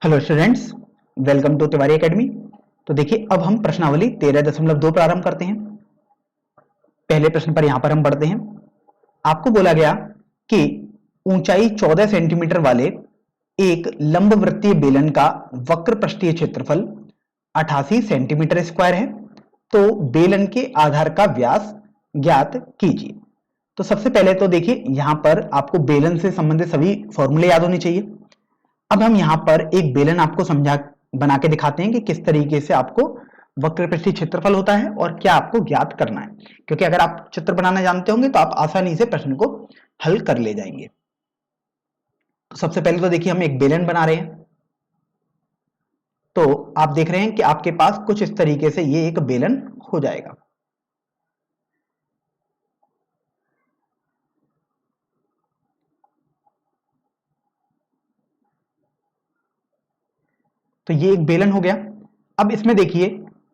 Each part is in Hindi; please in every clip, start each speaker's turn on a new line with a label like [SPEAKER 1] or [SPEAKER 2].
[SPEAKER 1] Hello students, welcome to Tiwari academy. तो देखिए, अब हम प्रश्नावली 13.2 प्रारंभ करते हैं। पहले प्रश्न पर यहां पर हम बढ़ते हैं। आपको बोला गया कि ऊंचाई 14 सेंटीमीटर वाले एक लंबवृत्तीय बेलन का वक्र पृष्ठीय क्षेत्रफल 88 सेंटीमीटर स्क्वायर है, तो बेलन के आधार का व्यास ज्ञात कीजिए। तो सबसे पहले तो देखिए, यहां पर आपको बेलन से संबंधित सभी फॉर्मूले याद होने चाहिए। अब हम यहां पर एक बेलन आपको समझा बना के दिखाते हैं कि किस तरीके से आपको वक्र पृष्ठीय क्षेत्रफल होता है और क्या आपको ज्ञात करना है, क्योंकि अगर आप चित्र बनाना जानते होंगे तो आप आसानी से प्रश्न को हल कर ले जाएंगे। तो सबसे पहले तो देखिए, हम एक बेलन बना रहे हैं। तो आप देख रहे हैं कि आपके पास कुछ इस तरीके से ये एक बेलन हो जाएगा। तो ये एक बेलन हो गया। अब इसमें देखिए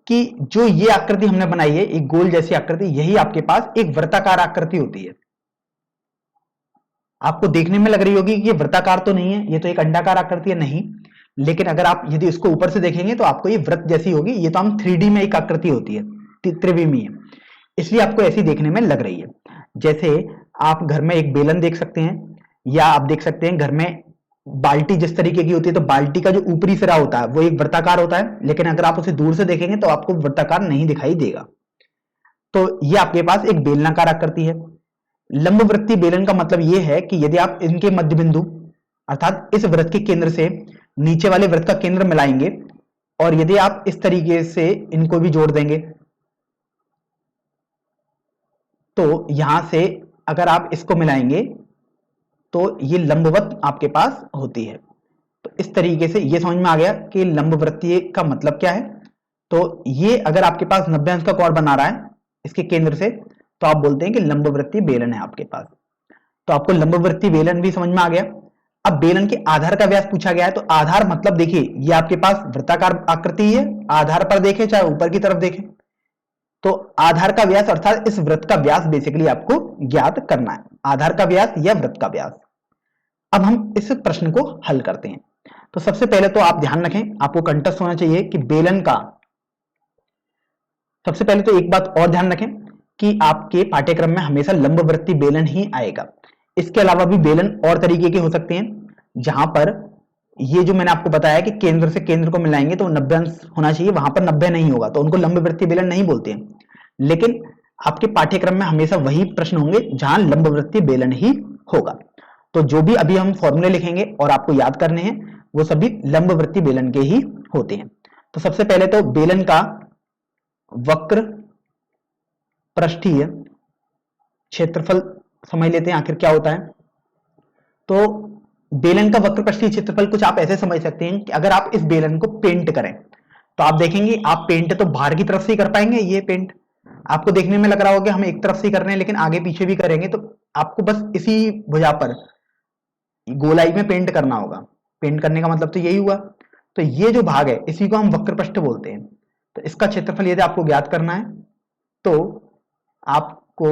[SPEAKER 1] कि जो ये आकृति हमने बनाई है, एक गोल जैसी आकृति, यही आपके पास एक वृत्ताकार आकृति होती है। आपको देखने में लग रही होगी कि ये वृत्ताकार तो नहीं है, ये तो एक अंडाकार आकृति है, नहीं। लेकिन अगर आप यदि इसको ऊपर से देखेंगे तो आपको ये वृत्त जैसी होगी। ये तो हम 3D में एक आकृति होती है, त्रिविमीय, इसलिए आपको ऐसी देखने में लग रही है। जैसे आप घर में एक बेलन देख सकते हैं, या आप देख सकते हैं घर में बाल्टी जिस तरीके की होती है, तो बाल्टी का जो ऊपरी सिरा होता है वो एक वृत्ताकार होता है, लेकिन अगर आप उसे दूर से देखेंगे तो आपको वृत्ताकार नहीं दिखाई देगा। तो ये आपके पास एक बेलनाकार आकृति है। लंबवृत्तीय बेलन का मतलब यह है कि यदि आप इनके मध्य बिंदु अर्थात इस वृत्त के केंद्र से नीचे वाले वृत्त का केंद्र मिलाएंगे, और यदि आप इस तरीके से इनको भी जोड़ देंगे, तो यहां से अगर आप इसको मिलाएंगे तो ये लंबवत आपके पास होती है। तो इस तरीके से ये समझ में आ गया कि लंबवृत्तीय का मतलब क्या है। तो ये अगर आपके पास 90 अंश का कोण बना रहा है इसके केंद्र से, तो आप बोलते हैं कि लंबवृत्तीय बेलन है आपके पास। तो आपको लंबवृत्तीय बेलन भी समझ में आ गया। अब बेलन के आधार का व्यास पूछा गया है, तो आधार मतलब देखिए, ये आपके पास वृत्ताकार आकृति है, आधार पर देखें चाहे ऊपर की तरफ देखें, तो आधार का व्यास अर्थात इस वृत्त का व्यास बेसिकली आपको ज्ञात करना है, आधार का व्यास या वृत्त का व्यास। अब हम इस प्रश्न को हल करते हैं। तो सबसे पहले तो आप ध्यान रखें, आपको कंठस्थ होना चाहिए कि बेलन का, सबसे पहले तो एक बात और ध्यान रखें कि आपके पाठ्यक्रम में हमेशा लंबवृत्तीय बेलन ही आएगा। इसके अलावा भी बेलन और तरीके के हो सकते हैं, जहां पर ये जो मैंने आपको बताया कि केंद्र से केंद्र को मिलाएंगे तो 90 अंश होना चाहिए, वहां पर 90 नहीं होगा, तो उनको लंबवृत्तीय बेलन नहीं बोलते हैं। लेकिन आपके पाठ्यक्रम में हमेशा वही प्रश्न होंगे जहां लंबवृत्तीय बेलन ही होगा। तो जो भी अभी हम फॉर्मूले लिखेंगे और आपको याद करने हैं, वो सभी लंबवृत्तीय बेलन के ही होते हैं। तो सबसे पहले तो बेलन का वक्र पृष्ठीय क्षेत्रफल समझ लेते हैं आखिर क्या होता है। तो बेलन का वक्र पृष्ठीय क्षेत्रफल कुछ आप ऐसे समझ सकते हैं कि अगर आप इस बेलन को पेंट करें, तो आप देखेंगे आप पेंट तो बाहर की तरफ से ही कर पाएंगे। ये पेंट आपको देखने में लग रहा होगा हम एक तरफ से ही कर रहे हैं, लेकिन आगे पीछे भी करेंगे तो आपको बस इसी भुजा पर गोलाई में पेंट करना होगा। पेंट करने का मतलब तो यही हुआ। तो ये जो भाग है इसी को हम वक्र पृष्ठ बोलते हैं। तो इसका क्षेत्रफल यदि आपको ज्ञात करना है तो आपको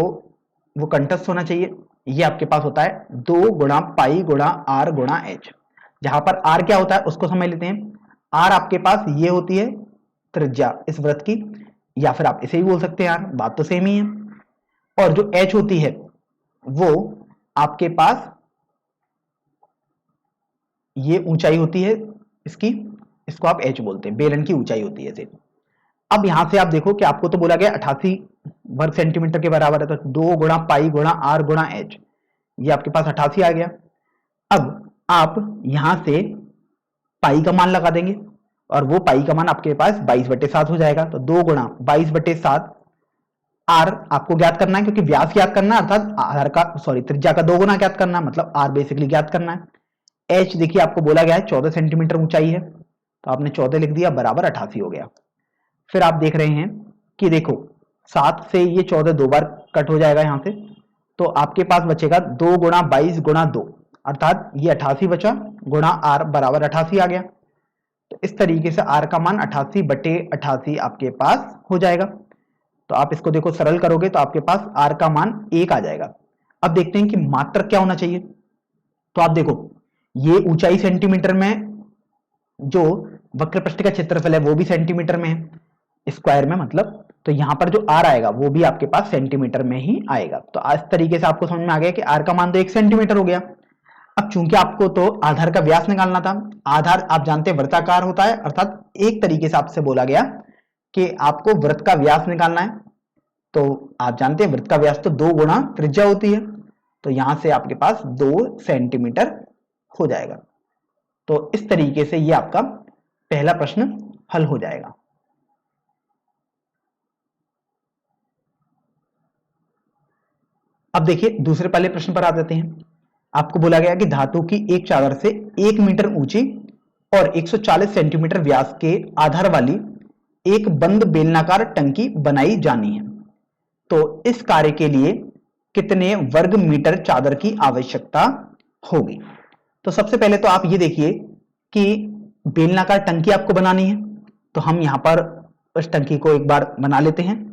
[SPEAKER 1] वो कंठस्थ होना चाहिए। ये आपके पास होता है 2 गुणा पाई गुणा आर गुणा एच। जहां पर आर क्या होता है उसको समझ लेते हैं। आर आपके पास ये होती है त्रिज्या इस वृत्त की, या फिर आप इसे ही बोल सकते हैं यार, बात तो सेम ही है। और जो एच होती है वो आपके पास ये ऊंचाई होती है इसकी, इसको आप एच बोलते हैं, बेलन की ऊंचाई होती है सिर्फ। अब यहां से आप देखो कि आपको तो बोला गया 88 वर्ग सेंटीमीटर के बराबर है, तो 2 गुणा पाई गुणा आर गुणा एच, ये आपके पास 88 आ गया। अब आप यहां से पाई का मान लगा देंगे, और वो पाई का मान आपके पास 22/7 हो जाएगा। तो 2 गुणा 22/7 आर आपको ज्ञात करना है, क्योंकि व्यास ज्ञात करना है, अर्थात आधार का त्रिज्या का 2 गुना ज्ञात करना है, मतलब आर बेसिकली ज्ञात करना है। एच देखिए आपको बोला गया है 14 सेंटीमीटर ऊंचाई है, तो आपने 14 लिख दिया, बराबर 88 हो गया। फिर आप देख रहे हैं कि देखो 7 से ये 14 दो बार कट हो जाएगा यहां से, तो आपके पास बचेगा 2 गुणा 22 गुणा 2, अर्थात ये 88 बचा, गुणा आर बराबर 88 आ गया। तो इस तरीके से आर का मान 88/88 आपके पास हो जाएगा। तो आप इसको देखो सरल करोगे तो आपके पास आर का मान 1 आ जाएगा। अब देखते हैं कि मात्रक क्या होना चाहिए। तो आप देखो ये ऊंचाई सेंटीमीटर में जो वक्र पृष्ठ का क्षेत्रफल है वो भी सेंटीमीटर में है, स्क्वायर में मतलब, तो यहां पर जो आर आएगा वो भी आपके पास सेंटीमीटर में ही आएगा। तो इस तरीके से आपको समझ में आ गया कि आर का मान तो 1 सेंटीमीटर हो गया। अब चूंकि आपको तो आधार का व्यास निकालना था, आधार आप जानते हैं वृत्ताकार होता है, अर्थात एक तरीके से आपसे बोला गया कि आपको वृत्त का व्यास निकालना है, तो आप जानते हैं वृत्त का व्यास तो 2 गुणा त्रिज्या होती है, तो यहां से आपके पास 2 सेंटीमीटर हो जाएगा। तो इस तरीके से ये आपका पहला प्रश्न हल हो जाएगा। अब देखिए दूसरे पहले प्रश्न पर आ जाते हैं। आपको बोला गया कि धातु की एक चादर से 1 मीटर ऊंची और 140 सेंटीमीटर व्यास के आधार वाली एक बंद बेलनाकार टंकी बनाई जानी है, तो इस कार्य के लिए कितने वर्ग मीटर चादर की आवश्यकता होगी। तो सबसे पहले तो आप ये देखिए कि बेलनाकार टंकी आपको बनानी है, तो हम यहां पर उस टंकी को एक बार बना लेते हैं।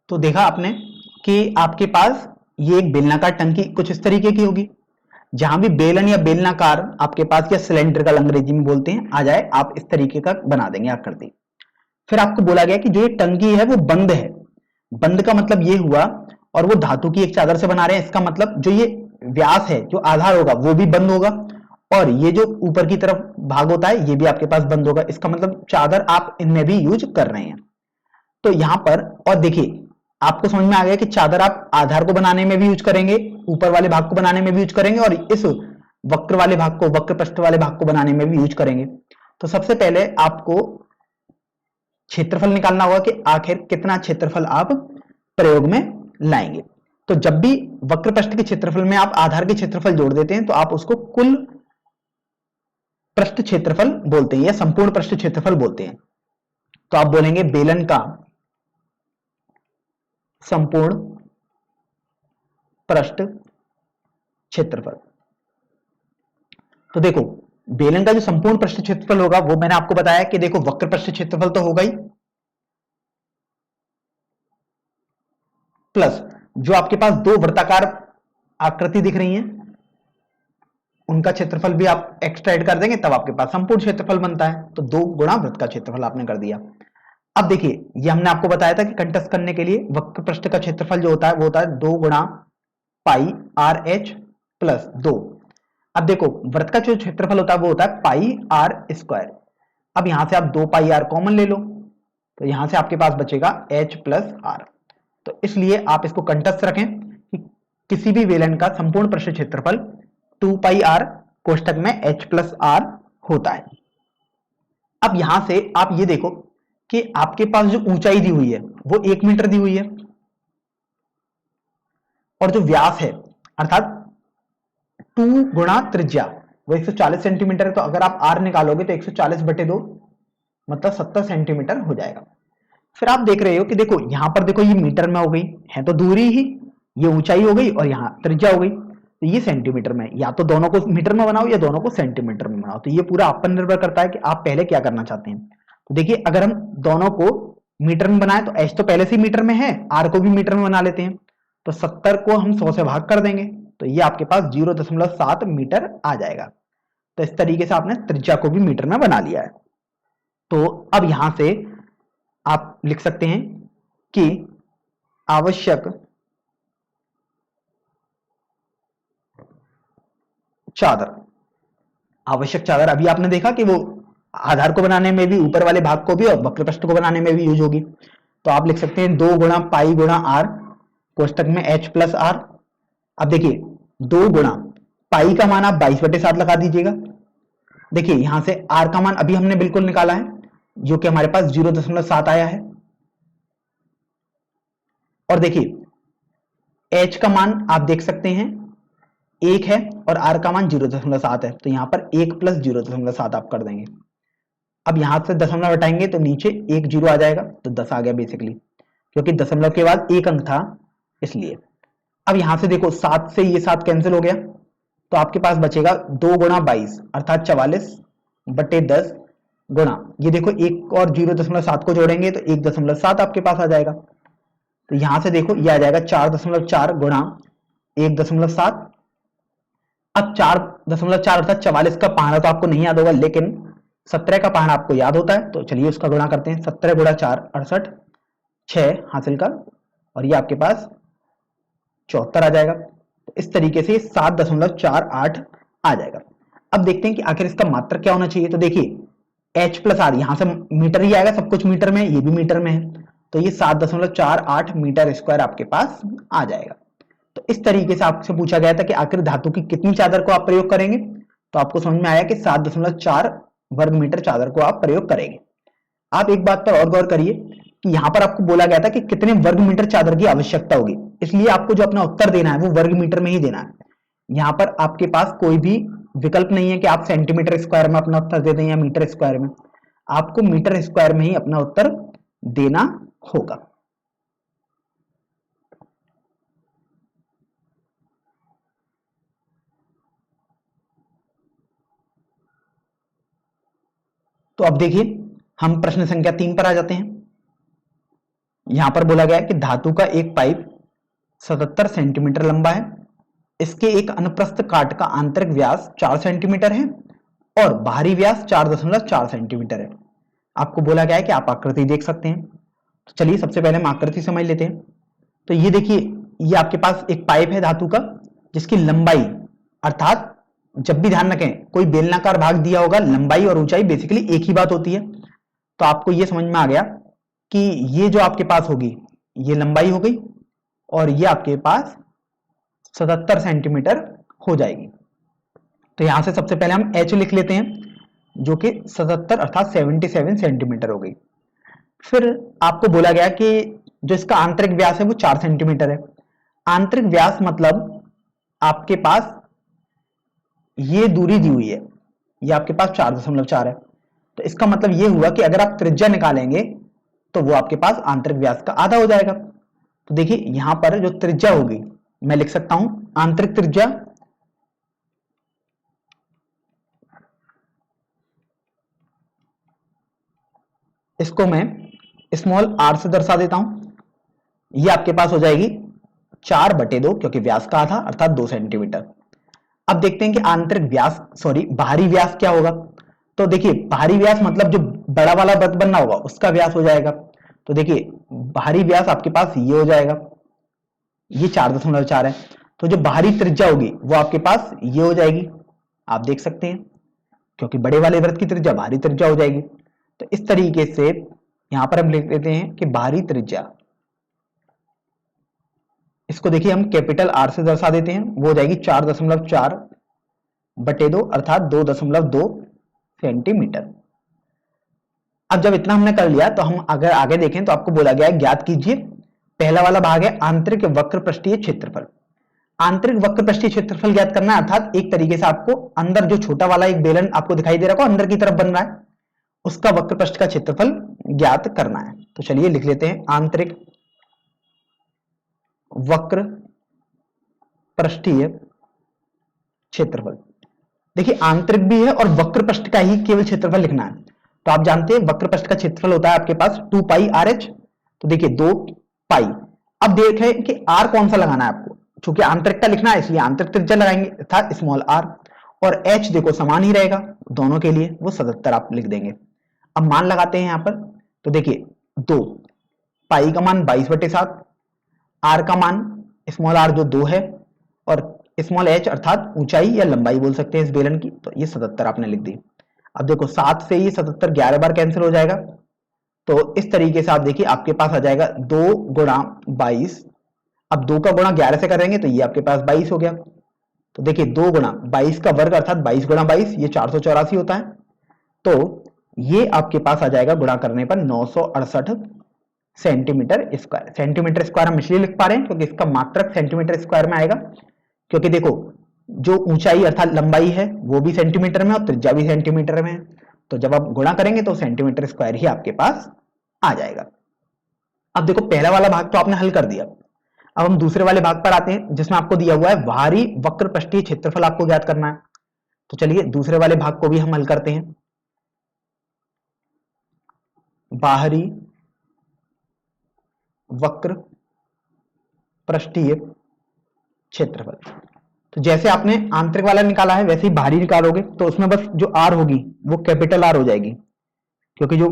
[SPEAKER 1] तो देखा आपने कि आपके पास ये एक बेलनाकार टंकी कुछ इस तरीके की होगी, जहां भी बेलन या बेलनाकार आपके पास या सिलेंड्रिकल अंग्रेजी में बोलते हैं आ जाए, आप इस तरीके का बना देंगे आकृति। फिर आपको बोला गया कि जो ये टंकी है वो बंद है। बंद का मतलब ये हुआ, और वो धातु की एक चादर से बना रहे हैं, इसका मतलब जो ये व्यास है जो आधार होगा वो भी बंद होगा, और ये जो ऊपर की तरफ भाग होता है ये भी आपके पास बंद होगा। इसका मतलब चादर आप इनमें भी यूज कर रहे हैं। तो यहां पर और देखिए आपको समझ में आ गया कि चादर आप आधार को बनाने में भी यूज करेंगे, ऊपर वाले भाग को बनाने में भी यूज करेंगे, और इस वक्र वाले भाग को, वक्र पृष्ठ वाले भाग को बनाने में भी यूज करेंगे। तो सबसे पहले आपको क्षेत्रफल निकालना होगा कि आखिर कितना क्षेत्रफल आप प्रयोग में लाएंगे। तो जब भी वक्र पृष्ठ के क्षेत्रफल में आप आधार के क्षेत्रफल जोड़ देते हैं तो आप उसको कुल पृष्ठ क्षेत्रफल बोलते हैं या संपूर्ण पृष्ठ क्षेत्रफल बोलते हैं। तो आप बोलेंगे बेलन का संपूर्ण पृष्ठ क्षेत्रफल। तो देखो बेलन का जो संपूर्ण पृष्ठ क्षेत्रफल होगा वो मैंने आपको बताया कि देखो वक्र पृष्ठ क्षेत्रफल तो होगा ही, प्लस जो आपके पास दो वृत्ताकार आकृति दिख रही हैं उनका क्षेत्रफल भी आप एक्स्ट्रा ऐड कर देंगे, तब आपके पास संपूर्ण क्षेत्रफल बनता है। तो 2 गुणा वृत्त का क्षेत्रफल आपने कर दिया। अब देखिए ये हमने आपको बताया था कि कंटस्ट करने के लिए वक्र पृष्ठ का क्षेत्रफल जो होता है वो होता है 2 गुणा पाई आर एच प्लस 2। अब देखो वृत्त का जो क्षेत्रफल होता है वो होता है पाई आर स्क्वायर। अब यहां से आप 2 पाई आर कॉमन ले लो, तो यहां से आपके पास बचेगा एच प्लस आर। तो इसलिए आप इसको कंटस्ट रखें कि किसी भी बेलन का संपूर्ण पृष्ठ क्षेत्रफल 2 पाई आर कोष्टक में एच प्लस आर होता है। अब यहां से आप ये देखो कि आपके पास जो ऊंचाई दी हुई है वो 1 मीटर दी हुई है, और जो व्यास है अर्थात 2 गुणा त्रिज्या वो 140 सेंटीमीटर है। तो अगर आप आर निकालोगे तो 140 बटे 2 मतलब 70 सेंटीमीटर हो जाएगा। फिर आप देख रहे हो कि देखो यहां पर देखो ये मीटर में हो गई है तो दूरी ही, ये ऊंचाई हो गई और यहां त्रिज्या हो गई, तो ये सेंटीमीटर में, या तो दोनों को मीटर में बनाओ या दोनों को सेंटीमीटर में बनाओ। तो ये पूरा आप पर निर्भर करता है कि आप पहले क्या करना चाहते हैं। तो देखिए अगर हम दोनों को मीटर में बनाए तो एच तो पहले से ही मीटर में है, आर को भी मीटर में बना लेते हैं, तो 70 को हम 100 से भाग कर देंगे तो ये आपके पास 0.7 मीटर आ जाएगा। तो इस तरीके से आपने त्रिज्या को भी मीटर में बना लिया है। तो अब यहां से आप लिख सकते हैं कि आवश्यक चादर अभी आपने देखा कि वो आधार को बनाने में भी, ऊपर वाले भाग को भी और वक्र पृष्ठ को बनाने में भी यूज होगी। तो आप लिख सकते हैं 2 गुणा पाई गुणा आर कोष्टक में एच प्लस आर। अब देखिए 2 गुणा पाई का मान आप 22/7 लगा दीजिएगा। देखिए यहां से आर का मान अभी हमने बिल्कुल निकाला है जो कि हमारे पास 0.7 आया है, और देखिए एच का मान आप देख सकते हैं 1 है और r का मान 0.7 है, तो यहाँ पर 1 प्लस 0.7 आप कर देंगे। अब यहाँ से दशमलव हटाएंगे तो नीचे 1 0 आ जाएगा, तो 10 आ गया बेसिकली, क्योंकि दशमलव के बाद एक अंक था इसलिए। अब यहाँ से देखो 7 से ये 7 कैंसिल हो गया, तो आपके पास बचेगा 2 गुणा 22 अर्थात 44/10 गुणा, ये देखो 1 और 0.7 को जोड़ेंगे तो 1.7 आपके पास आ जाएगा। तो यहां से देखो ये आ जाएगा 4.4 गुणा 1.7। अब 4.4 अर्थात 44 का पहाड़ा तो आपको नहीं याद होगा, लेकिन 17 का पहाड़ा आपको याद होता है, तो चलिए उसका गुणा करते हैं। 17 गुणा 4 68, 6 हासिल का, और ये आपके पास 74 आ जाएगा। तो इस तरीके से 7.48 आ जाएगा। अब देखते हैं कि आखिर इसका मात्रक क्या होना चाहिए। तो देखिए h प्लस आर, यहां से मीटर ही आएगा, सब कुछ मीटर में है, ये भी मीटर में है, तो ये 7.48 मीटर स्क्वायर आपके पास आ जाएगा। तो इस तरीके से आपसे पूछा गया था कि आखिर धातु की कितनी चादर को आप प्रयोग करेंगे, तो आपको समझ में आया कि 7.4 वर्ग मीटर चादर को आप प्रयोग करेंगे। आप एक बात पर और गौर करिए कि यहां पर आपको बोला गया था कि कितने वर्ग मीटर चादर की आवश्यकता होगी, इसलिए आपको जो अपना उत्तर देना है वो वर्ग मीटर में ही देना है। यहां पर आपके पास कोई भी विकल्प नहीं है कि आप सेंटीमीटर स्क्वायर में अपना उत्तर दे दें या मीटर स्क्वायर में, आपको मीटर स्क्वायर में ही अपना उत्तर देना होगा। तो अब देखिए हम प्रश्न संख्या 3 पर आ जाते हैं। यहां पर बोला गया है कि धातु का एक पाइप 77 सेंटीमीटर लंबा है, इसके एक अनुप्रस्थ काट का आंतरिक व्यास 4 सेंटीमीटर है और बाहरी व्यास 4.4 सेंटीमीटर है। आपको बोला गया है कि आप आकृति देख सकते हैं। तो चलिए सबसे पहले हम आकृति समझ लेते हैं। तो ये देखिए, ये आपके पास एक पाइप है धातु का, जिसकी लंबाई, अर्थात जब भी ध्यान रखें कोई बेलनाकार भाग दिया होगा, लंबाई और ऊंचाई बेसिकली एक ही बात होती है। तो आपको ये समझ में आ गया कि ये जो आपके पास होगी ये लंबाई हो गई और ये आपके पास 77 सेंटीमीटर हो जाएगी। तो यहां से सबसे पहले हम h लिख लेते हैं, जो कि 77 अर्थात 77 सेंटीमीटर हो गई। फिर आपको बोला गया कि जो इसका आंतरिक व्यास है वो 4 सेंटीमीटर है। आंतरिक व्यास मतलब आपके पास ये दूरी दी हुई है, ये आपके पास 4.4 है। तो इसका मतलब ये हुआ कि अगर आप त्रिज्या निकालेंगे तो वो आपके पास आंतरिक व्यास का आधा हो जाएगा। तो देखिए यहां पर जो त्रिज्या होगी मैं लिख सकता हूं आंतरिक त्रिज्या, इसको मैं स्मॉल r से दर्शा देता हूं। ये आपके पास हो जाएगी 4/2, क्योंकि व्यास का आधा अर्थात 2 सेंटीमीटर। अब देखते हैं कि आंतरिक व्यास, सॉरी बाहरी व्यास क्या होगा। तो देखिए बाहरी व्यास मतलब जो बड़ा वाला वृत्त बनना होगा उसका व्यास हो जाएगा। तो देखिए बाहरी व्यास आपके पास ये हो जाएगा, ये 4.4 है। तो जो बाहरी त्रिज्या होगी वो आपके पास ये हो जाएगी, आप देख सकते हैं, क्योंकि बड़े वाले वृत्त की त्रिज्या बाहरी त्रिज्या हो जाएगी। तो इस तरीके से यहां पर हम लिख लेते हैं कि बाहरी त्रिज्या, इसको देखिए हम कैपिटल R से दर्शा देते हैं, वो हो जाएगी 4.4/2 अर्थात 2.2 सेंटीमीटर। अब जब इतना हमने कर लिया तो हम अगर आगे देखें तो आपको बोला गया है ज्ञात कीजिए, पहला वाला भाग है आंतरिक वक्र पृष्ठीय क्षेत्रफल। आंतरिक वक्र पृष्ठीय क्षेत्रफल ज्ञात करना है, अर्थात एक तरीके से आपको अंदर जो छोटा वाला एक बेलन आपको दिखाई दे रहा है अंदर की तरफ बन रहा है, उसका वक्र पृष्ठ का क्षेत्रफल ज्ञात करना है। तो चलिए लिख लेते हैं आंतरिक वक्र पृष्ठीय क्षेत्रफल। देखिए आंतरिक भी है और वक्र पृष्ठ का ही केवल क्षेत्रफल लिखना है। तो आप जानते हैं वक्र पृष्ठ का क्षेत्रफल होता है आपके पास 2 पाई RH। तो देखिए 2 पाई। अब देखें कि R कौन सा लगाना है आपको, चूंकि आंतरिक का लिखना है इसलिए आंतरिक त्रिज्या लगाएंगे अर्थात स्मॉल r, और H देखो समान ही रहेगा दोनों के लिए, वो 77 आप लिख देंगे। अब मान लगाते हैं यहां पर। तो देखिए 2 पाई का मान 22/7, R का मान स्मॉल r जो 2 है, और स्मॉल h अर्थात ऊंचाई या लंबाई बोल सकते हैं इस बेलन की, तो ये 77 आपने लिख दी। अब देखो 7 से ये 77 11 बार कैंसिल हो जाएगा। तो इस तरीके से आप देखिए आपके पास आ जाएगा 2 गुणा 22। अब 2 का गुणा 11 से करेंगे तो ये आपके पास 22 हो गया। तो देखिए 2 गुणा 22 का वर्ग अर्थात 22 गुणा 22 ये 484 होता है। तो ये आपके पास आ जाएगा गुणा करने पर 968 सेंटीमीटर स्क्वायर। सेंटीमीटर स्क्वायर हम इसलिए लिख पा रहे हैं क्योंकि इसका मात्रक सेंटीमीटर स्क्वायर में आएगा, क्योंकि देखो जो ऊंचाई अर्थात लंबाई है वो भी सेंटीमीटर में और त्रिज्या भी सेंटीमीटर में है, तो जब आप गुणा करेंगे तो सेंटीमीटर स्क्वायर ही आपके पास आ जाएगा। अब देखो पहला वाला भाग तो आपने हल कर दिया, अब हम दूसरे वाले भाग पर आते हैं जिसमें आपको दिया हुआ है बाहरी वक्र पृष्ठीय क्षेत्रफल आपको ज्ञात करना है। तो चलिए दूसरे वाले भाग को भी हम हल करते हैं। बाहरी वक्र पृष्ठीय क्षेत्रफल, तो जैसे आपने आंतरिक वाला निकाला है वैसे ही बाहरी निकालोगे, तो उसमें बस जो आर होगी वो कैपिटल आर हो जाएगी, क्योंकि जो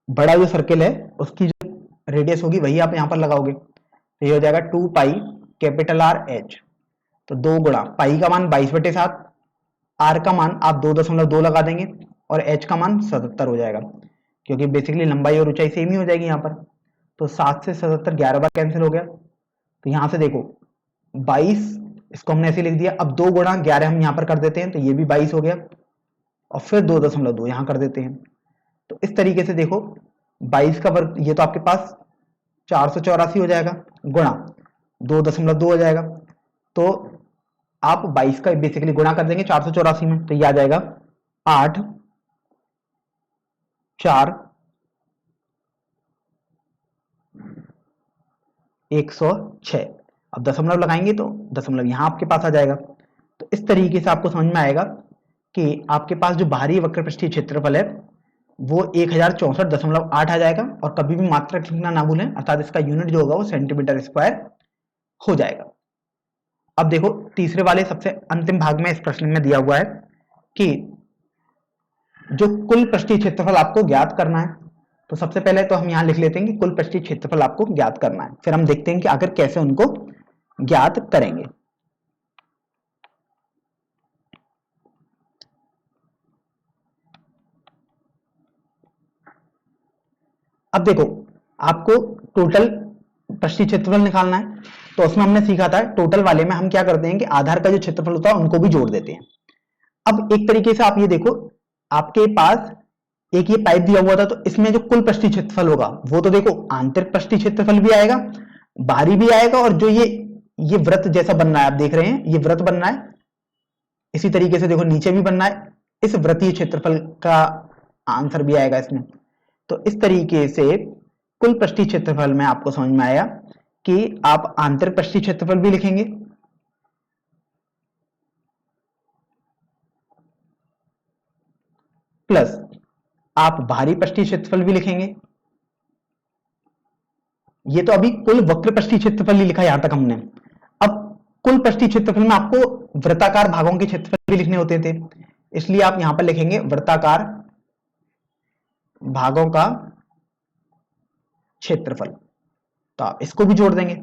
[SPEAKER 1] बड़ा जो सर्किल है उसकी जो रेडियस होगी वही आप यहां पर लगाओगे। तो ये हो जाएगा 2 पाई कैपिटल आर एच, तो 2 गुणा पाई का मान 22/7, आर का मान आप 2.2 लगा देंगे और एच का मान 77 हो जाएगा, क्योंकि बेसिकली लंबाई और ऊंचाई सेम ही हो जाएगी यहाँ पर। तो 7 से 77 11 बार कैंसिल हो गया, तो यहां से देखो 22, इसको हमने ऐसे लिख दिया। अब 2 गुणा 11 हम यहां पर कर देते हैं, तो ये भी 22 हो गया और फिर 2.2 यहां कर देते हैं। तो इस तरीके से देखो 22 का वर्ग ये तो आपके पास 484 हो जाएगा, गुणा 2.2 हो जाएगा। तो आप 22 का बेसिकली गुणा कर देंगे 484 में, तो ये आ जाएगा 8 4 106। अब दशमलव लगाएंगे तो दशमलव यहां आपके पास आ जाएगा। तो इस तरीके से आपको समझ में आएगा कि आपके पास जो बाहरी वक्र पृष्ठीय क्षेत्रफल है वो 1064.8 आ जाएगा, और कभी भी मात्रक लिखना ना भूलें, अर्थात इसका यूनिट जो होगा वो सेंटीमीटर स्क्वायर हो जाएगा। अब देखो तीसरे वाले सबसे अंतिम भाग में इस प्रश्न में दिया हुआ है कि जो कुल पृष्ठीय क्षेत्रफल आपको ज्ञात करना है। तो सबसे पहले तो हम यहां लिख लेते हैं कि कुल पृष्ठीय क्षेत्रफल आपको ज्ञात करना है, फिर हम देखते हैं कि आखिर कैसे उनको ज्ञात करेंगे। अब देखो आपको टोटल पृष्ठीय क्षेत्रफल निकालना है, तो उसमें हमने सीखा था टोटल वाले में हम क्या करते हैं कि आधार का जो क्षेत्रफल होता है उनको भी जोड़ देते हैं। अब एक तरीके से आप ये देखो, आपके पास एक ये पाइप दिया हुआ था, तो इसमें जो कुल पृष्ठीय क्षेत्रफल होगा वो तो देखो आंतरिक पृष्ठीय क्षेत्रफल भी आएगा, बाहरी भी आएगा, और जो ये वृत्त जैसा बन रहा है आप देख रहे हैं ये वृत्त बन रहा है, इसी तरीके से देखो नीचे भी बनना है, इस वृत्तीय क्षेत्रफल का आंसर भी आएगा इसमें। तो इस तरीके से कुल पृष्ठीय क्षेत्रफल में आपको समझ में आया कि आप आंतरिक पृष्ठीय क्षेत्रफल भी लिखेंगे, प्लस आप बाहरी पृष्ठीय क्षेत्रफल भी लिखेंगे। ये तो अभी कुल वक्र पृष्ठीय क्षेत्रफल ही लिखा यहां तक हमने। अब कुल पृष्ठीय क्षेत्रफल में आपको वृत्ताकार भागों के क्षेत्रफल भी लिखने होते थे, इसलिए आप यहां पर लिखेंगे वृत्ताकार भागों का क्षेत्रफल, तो आप इसको भी जोड़ देंगे।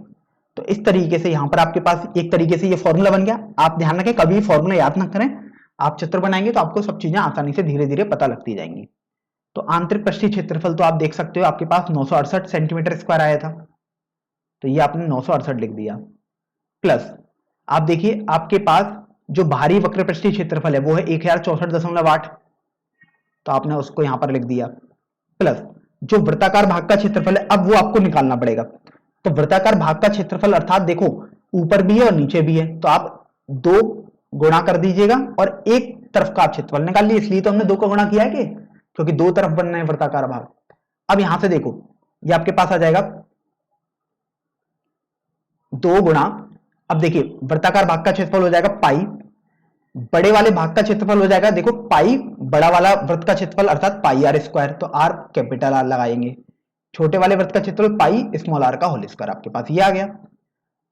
[SPEAKER 1] तो इस तरीके से यहां पर आपके पास एक तरीके से ये फॉर्मूला बन गया। आप ध्यान रखें कभी फॉर्मूला याद ना करें, आप चित्र बनाएंगे तो आपको सब चीजें आसानी से धीरे धीरे पता लगती जाएंगी। तो आंतरिक पृष्ठीय क्षेत्रफल तो आप देख सकते हो आपके पास 968 सेंटीमीटर स्क्वायर आया था, तो ये आपने 968 लिख दिया, प्लस आप देखिए आपके पास जो बाहरी वक्र पृष्ठीय क्षेत्रफल है वो है 1064.8, तो आपने उसको यहां पर लिख दिया, प्लस जो वृत्ताकार भाग का क्षेत्रफल है अब वो आपको निकालना पड़ेगा। तो वृत्ताकार भाग का क्षेत्रफल अर्थात देखो ऊपर भी है और नीचे भी है, तो आप 2 गुणा कर दीजिएगा और एक तरफ का क्षेत्रफल निकाल लीजिए, इसलिए तो हमने 2 का गुणा किया है कि क्योंकि 2 तरफ बनना है वृत्ताकार भाग। अब यहां से देखो ये आपके पास आ जाएगा 2 गुणा, अब देखिए वृत्ताकार भाग का क्षेत्रफल हो जाएगा पाई, बड़े वाले भाग का क्षेत्रफल हो जाएगा देखो पाई बड़ा वाला वृत्त का क्षेत्रफल अर्थात पाई आर स्क्वायर, तो आर कैपिटल आर लगाएंगे, छोटे वाले वृत्त का क्षेत्रफल पाई स्मॉल आर का होल स्क्वायर, आपके पास ये आ गया।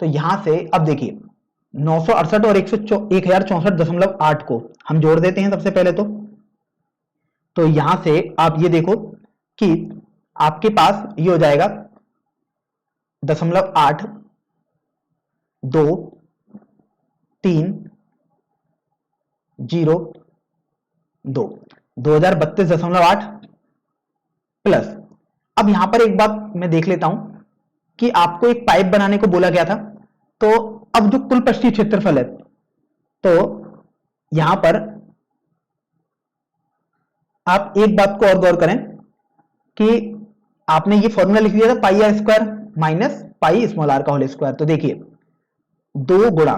[SPEAKER 1] तो यहां से अब देखिए 968 और 1064.8 को हम जोड़ देते हैं सबसे पहले तो यहां से आप ये देखो कि आपके पास ये हो जाएगा 0.8 2 3 0 2 2032.8 प्लस, अब यहां पर एक बात मैं देख लेता हूं कि आपको एक पाइप बनाने को बोला गया था, तो अब जो कुल पृष्ठीय क्षेत्रफल है तो यहां पर आप एक बात को और गौर करें कि आपने ये फॉर्मूला लिख दिया था pi r square minus pi small r का होल स्क्वायर, तो देखिए 2 गुणा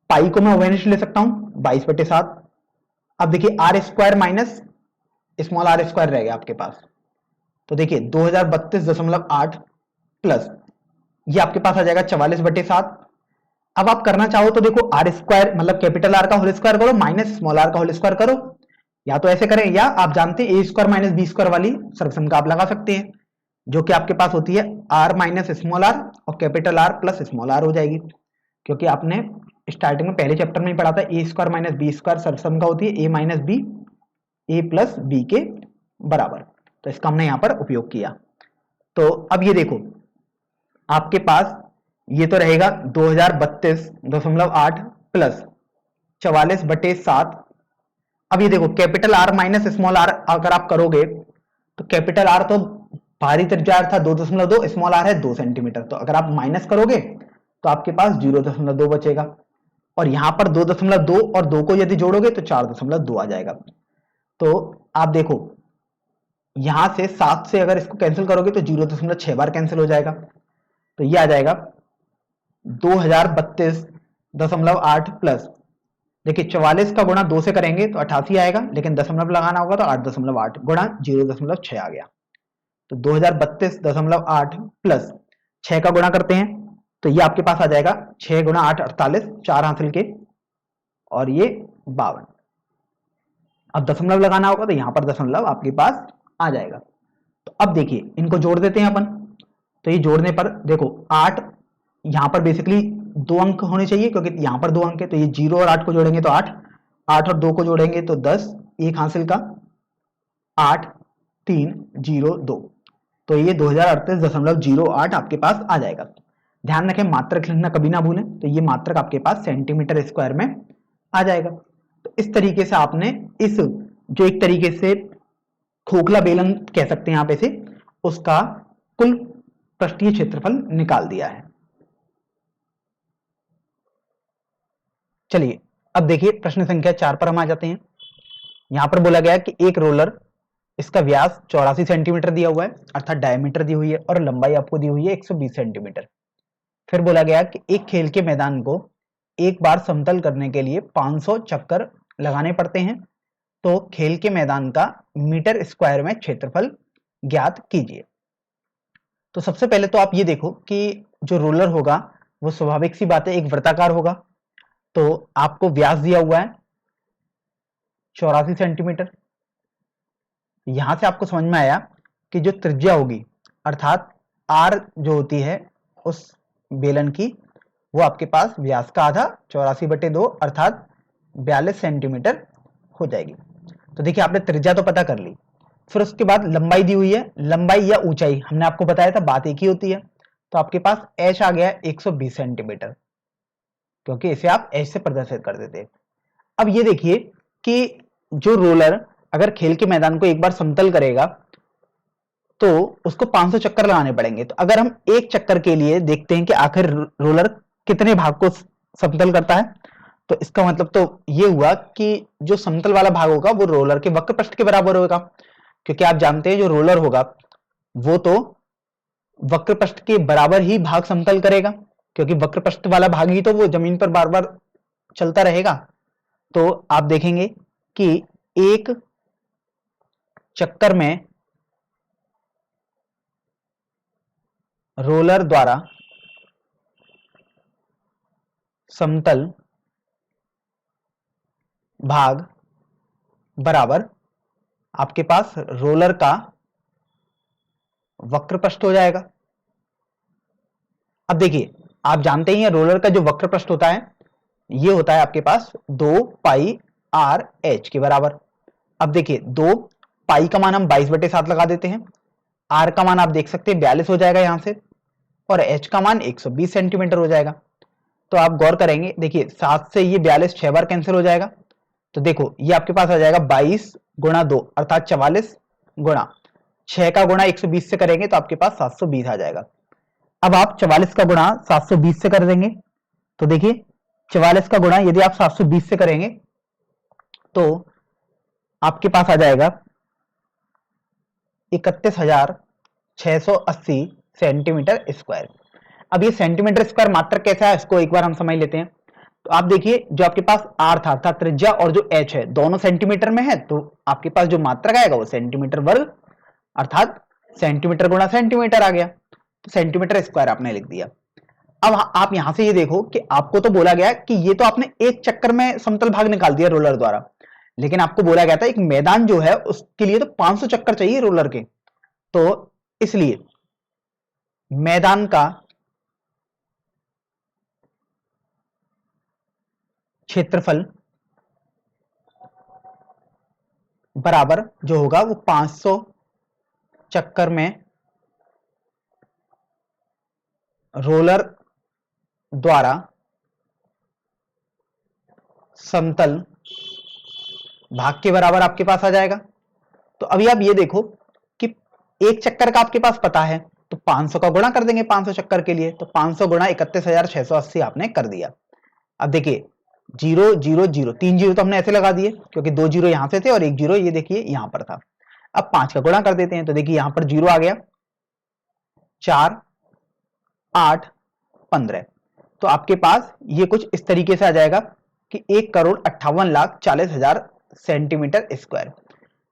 [SPEAKER 1] पाई को मैं ओवेनिश ले सकता हूं 22/7। अब देखिए R square minus small R square रह गया आपके पास, तो देखिए 2032.8 प्लस ये आपके पास आ जाएगा 44/7। अब आप करना चाहो तो देखो आर स्क्वायर मतलब कैपिटल आर का होल स्क्वायर करो माइनस स्मॉल आर का होल स्क्वायर करो, या तो ऐसे करें या आप जानते हैं ए स्क्वायर माइनस बी स्क्वायर वाली सर्वसम का आप लगा सकते हैं, जो कि आपके पास होती है आर माइनस स्मॉल आर और capital R plus small R हो जाएगी, क्योंकि आपने स्टार्टिंग में पहले चैप्टर में ही पढ़ा था ए स्क्वायर माइनस बी स्क्वायर सर्वसम का होती है ए माइनस बी ए प्लस बी के बराबर, तो इसका हमने यहां पर उपयोग किया। तो अब ये देखो आपके पास ये तो रहेगा 2032.8 प्लस 44/7। अब ये देखो capital R minus small R अगर आप करोगे तो कैपिटल आर तो बाहरी त्रिज्या था 2.2, स्मॉल आर है 2 सेंटीमीटर, तो अगर आप माइनस करोगे तो आपके पास 0.2 बचेगा, और यहां पर 2.2 और 2 को यदि जोड़ोगे तो 4.2 आ जाएगा। तो आप देखो यहां से 7 से अगर इसको कैंसिल करोगे तो 0.6 बार कैंसिल हो जाएगा, तो ये आ जाएगा 2032.8 प्लस देखिए 44 का गुणा 2 से करेंगे तो 88 आएगा, लेकिन दशमलव लगाना होगा तो 8.8 गुणा 0.6 आ गया, तो 2032.8 प्लस 6 का गुणा करते हैं तो ये आपके पास आ जाएगा 6 गुणा 8 48, 4 हासिल के और ये 52। अब दशमलव लगाना होगा तो यहां पर दशमलव आपके पास आ जाएगा। तो अब देखिए इनको जोड़ देते हैं अपन, तो ये जोड़ने पर देखो 8 यहां पर बेसिकली 2 अंक होने चाहिए क्योंकि यहां पर 2 अंक है, तो ये 0 और 8 को जोड़ेंगे तो 8, 8 और 2 को जोड़ेंगे तो 10, एक हासिल का 8 3 0 2, तो ये 2038.08 आपके पास आ जाएगा। ध्यान रखें मात्रक लिखना कभी ना भूलें, तो ये मात्रक आपके पास सेंटीमीटर स्क्वायर में आ जाएगा। तो इस तरीके से आपने इस जो एक तरीके से खोखला बेलन कह सकते हैं आप इसे, उसका कुल पृष्ठीय क्षेत्रफल निकाल दिया है। चलिए अब देखिए प्रश्न संख्या 4 पर हम आ जाते हैं। यहां पर बोला गया कि एक रोलर, इसका व्यास 84 सेंटीमीटर दिया हुआ है अर्थात डायमीटर दी हुई है और लंबाई आपको दी हुई है 120 सेंटीमीटर। फिर बोला गया कि एक खेल के मैदान को एक बार समतल करने के लिए 500 चक्कर लगाने पड़ते हैं, तो खेल के मैदान का मीटर स्क्वायर में क्षेत्रफल ज्ञात कीजिए। तो सबसे पहले तो आप ये देखो कि जो रोलर होगा वो स्वाभाविक सी बात है एक वृत्ताकार होगा, तो आपको व्यास दिया हुआ है 84 सेंटीमीटर। यहां से आपको समझ में आया कि जो त्रिज्या होगी अर्थात आर जो होती है उस बेलन की, वो आपके पास व्यास का आधा 84/2 अर्थात 42 सेंटीमीटर हो जाएगी। तो देखिए आपने त्रिज्या तो पता कर ली, फिर उसके बाद लंबाई दी हुई है, लंबाई या ऊंचाई हमने आपको बताया था बात एक ही होती है, तो आपके पास h आ गया 120 सेंटीमीटर, क्योंकि इसे आप h से प्रदर्शित कर देते हैं। अब ये देखिए कि जो रोलर अगर खेल के मैदान को एक बार समतल करेगा तो उसको 500 चक्कर लगाने पड़ेंगे, तो अगर हम एक चक्कर के लिए देखते हैं कि आखिर रोलर कितने भाग को समतल करता है, तो इसका मतलब तो ये हुआ कि जो समतल वाला भाग होगा वो रोलर के वक्र पृष्ठ के बराबर होगा, क्योंकि आप जानते हैं जो रोलर होगा वो तो वक्र पृष्ठ के बराबर ही भाग समतल करेगा, क्योंकि वक्र पृष्ठ वाला भाग ही तो वो जमीन पर बार बार चलता रहेगा। तो आप देखेंगे कि एक चक्कर में रोलर द्वारा समतल भाग बराबर आपके पास रोलर का वक्र पृष्ठ हो जाएगा। अब देखिए आप जानते ही हैं रोलर का जो वक्र पृष्ठ होता है ये होता है आपके पास 2 पाई आर एच के बराबर। अब देखिए 2 पाई का मान हम 22/7 लगा देते हैं, आर का मान आप देख सकते हैं 42 हो जाएगा यहां से, और एच का मान 120 सेंटीमीटर हो जाएगा। तो आप गौर करेंगे देखिए 7 से ये 42 6 बार कैंसिल हो जाएगा, तो देखो ये आपके पास आ जाएगा 22 गुणा 2 अर्थात 44 गुणा 6 का गुणा 120 से करेंगे तो आपके पास 720 आ जाएगा। अब आप 44 का गुणा 720 से कर देंगे, तो देखिए 44 का गुणा यदि आप 720 से करेंगे तो आपके पास आ जाएगा 31,680 सेंटीमीटर स्क्वायर। अब ये सेंटीमीटर स्क्वायर मात्रक कैसा है इसको एक बार हम समझ लेते हैं। तो आप देखिए जो आपके पास आर था अर्थात त्रिज्या और जो एच है दोनों सेंटीमीटर में है, तो आपके पास जो मात्रक आएगा वो सेंटीमीटर वर्ग अर्थात सेंटीमीटर गुणा सेंटीमीटर आ गया, तो सेंटीमीटर स्क्वायर आपने लिख दिया। अब आप यहां से ये देखो कि आपको तो बोला गया कि ये तो आपने एक चक्कर में समतल भाग निकाल दिया रोलर द्वारा, लेकिन आपको बोला गया था एक मैदान जो है उसके लिए तो 500 चक्कर चाहिए रोलर के, तो इसलिए मैदान का क्षेत्रफल बराबर जो होगा वो 500 चक्कर में रोलर द्वारा समतल भाग के बराबर आपके पास आ जाएगा। तो अभी आप ये देखो कि एक चक्कर का आपके पास पता है, तो 500 का गुणा कर देंगे 500 चक्कर के लिए, तो 500 गुणा 31,680 आपने कर दिया। अब देखिए 0 0 0 3 जीरो तो हमने ऐसे लगा दिए क्योंकि 2 जीरो यहां से थे और 1 जीरो ये देखिए यहां पर था। अब 5 का गुणा कर देते हैं, तो देखिए यहां पर 0 आ गया, 4 8 15, तो आपके पास ये कुछ इस तरीके से आ जाएगा कि 1,58,40,000 सेंटीमीटर स्क्वायर।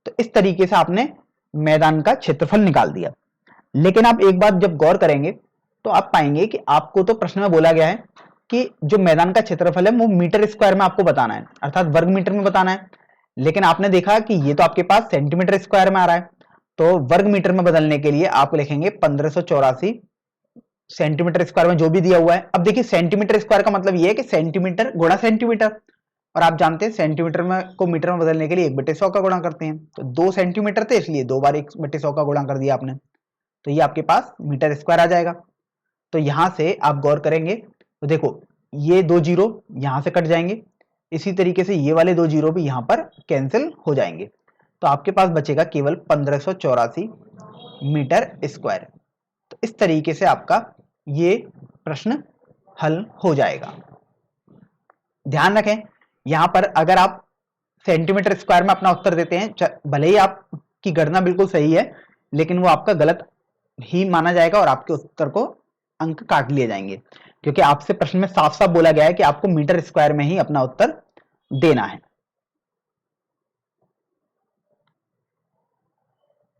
[SPEAKER 1] तो इस तरीके से आपने मैदान का क्षेत्रफल निकाल दिया। लेकिन आप एक बात जब गौर करेंगे तो आप पाएंगे कि आपको तो प्रश्न में बोला गया है कि जो मैदान का क्षेत्रफल है वो मीटर स्क्वायर में आपको बताना है अर्थात वर्ग मीटर में बताना है, लेकिन आपने देखा कि ये तो आपके पास सेंटीमीटर स्क्वायर में आ रहा है, तो वर्ग मीटर में बदलने के लिए आप लिखेंगे 1584 सेंटीमीटर स्क्वायर में जो भी दिया हुआ है। अब देखिए सेंटीमीटर स्क्वायर का मतलब ये है कि सेंटीमीटर गुणा सेंटीमीटर, और आप जानते हैं सेंटीमीटर में को मीटर में बदलने के लिए 1/100 का गुणा करते हैं, तो 2 सेंटीमीटर थे इसलिए 2 बार 1/100 का गुणा कर दिया आपने, तो ये आपके पास मीटर स्क्वायर आ जाएगा। तो यहां से आप गौर करेंगे तो देखो ये 2 जीरो यहां से कट जाएंगे, इसी तरीके से ये वाले 2 जीरो भी यहां पर कैंसिल हो जाएंगे, तो आपके पास बचेगा केवल 1584 मीटर स्क्वायर। तो इस तरीके से आपका ये प्रश्न हल हो जाएगा। ध्यान रखें यहां पर अगर आप सेंटीमीटर स्क्वायर में अपना उत्तर देते हैं, भले ही आपकी गणना बिल्कुल सही है लेकिन वो आपका गलत ही माना जाएगा और आपके उत्तर को अंक काट लिए जाएंगे, क्योंकि आपसे प्रश्न में साफ साफ बोला गया है कि आपको मीटर स्क्वायर में ही अपना उत्तर देना है।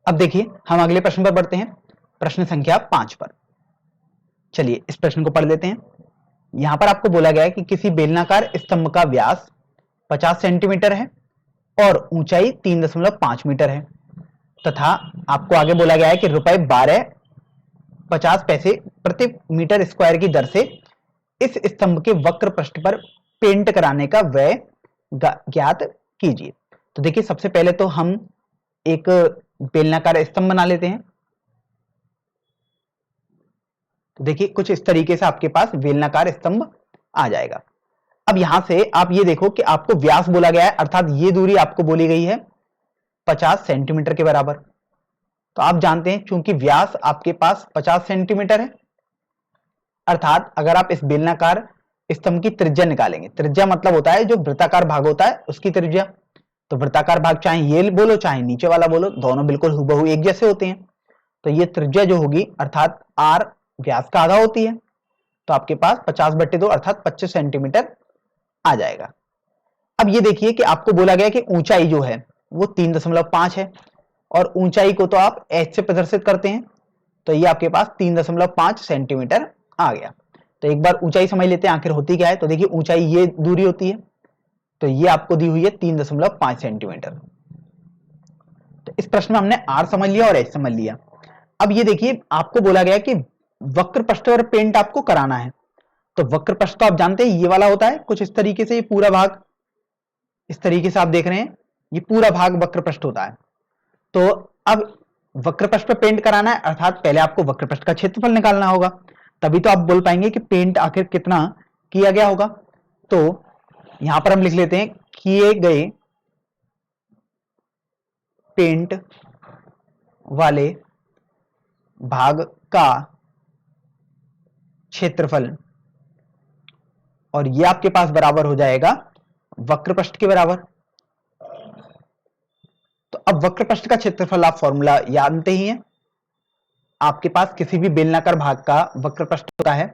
[SPEAKER 1] अब देखिए हम अगले प्रश्न पर बढ़ते हैं, प्रश्न संख्या 5 पर। चलिए इस प्रश्न को पढ़ लेते हैं। यहां पर आपको बोला गया है कि किसी बेलनाकार स्तंभ का व्यास 50 सेंटीमीटर है और ऊंचाई 3.5 मीटर है, तथा आपको आगे बोला गया है कि ₹12.50 प्रति मीटर स्क्वायर की दर से इस स्तंभ के वक्र पृष्ठ पर पेंट कराने का व्यय ज्ञात कीजिए। तो देखिए सबसे पहले तो हम एक बेलनाकार स्तंभ बना लेते हैं। तो देखिए कुछ इस तरीके से आपके पास बेलनाकार स्तंभ आ जाएगा। अब यहां से आप ये देखो कि आपको व्यास बोला गया है अर्थात ये दूरी आपको बोली गई है 50 सेंटीमीटर के बराबर। तो आप जानते हैं चूंकि व्यास आपके पास 50 सेंटीमीटर है, अर्थात अगर आप इस बेलनाकार स्तंभ की त्रिज्या निकालेंगे, त्रिज्या मतलब होता है जो वृत्ताकार भाग होता है उसकी त्रिज्या, तो वृत्ताकार भाग चाहे ये बोलो चाहे नीचे वाला बोलो दोनों बिल्कुल हुबहू एक जैसे होते हैं, तो ये त्रिज्या जो होगी अर्थात आर व्यास का आधा होती है, तो आपके पास 50/2 अर्थात 25 सेंटीमीटर आ जाएगा। अब ये देखिए कि आपको बोला गया कि ऊंचाई जो है वो 3.5 है और ऊंचाई को तो आप एच से प्रदर्शित करते हैं, तो ये आपके पास 3.5 सेंटीमीटर आ गया। तो एक बार ऊंचाई समझ लेते हैं आखिर होती क्या है। तो देखिए ऊंचाई ये दूरी होती है, तो ये आपको दी हुई है 3.5 सेंटीमीटर। तो इस प्रश्न में हमने आर समझ लिया और एच समझ लिया। अब ये देखिए आपको बोला गया कि वक्र पृष्ठ पर पेंट आपको कराना है, तो वक्र पृष्ठ तो आप जानते हैं ये वाला होता है कुछ इस तरीके से, ये पूरा भाग इस तरीके से आप देख रहे हैं ये पूरा भाग वक्र पृष्ठ होता है। तो अब वक्र पृष्ठ पर पेंट कराना है अर्थात पहले आपको वक्र पृष्ठ का क्षेत्रफल निकालना होगा, तभी तो आप बोल पाएंगे कि पेंट आखिर कितना किया गया होगा। तो यहां पर हम लिख लेते हैं किए गए पेंट वाले भाग का क्षेत्रफल, और ये आपके पास बराबर हो जाएगा वक्र पृष्ठ के बराबर। तो अब वक्र पृष्ठ का क्षेत्रफल आप फॉर्मूला जानते ही हैं, आपके पास किसी भी बेलनाकार भाग का वक्र पृष्ठ होता है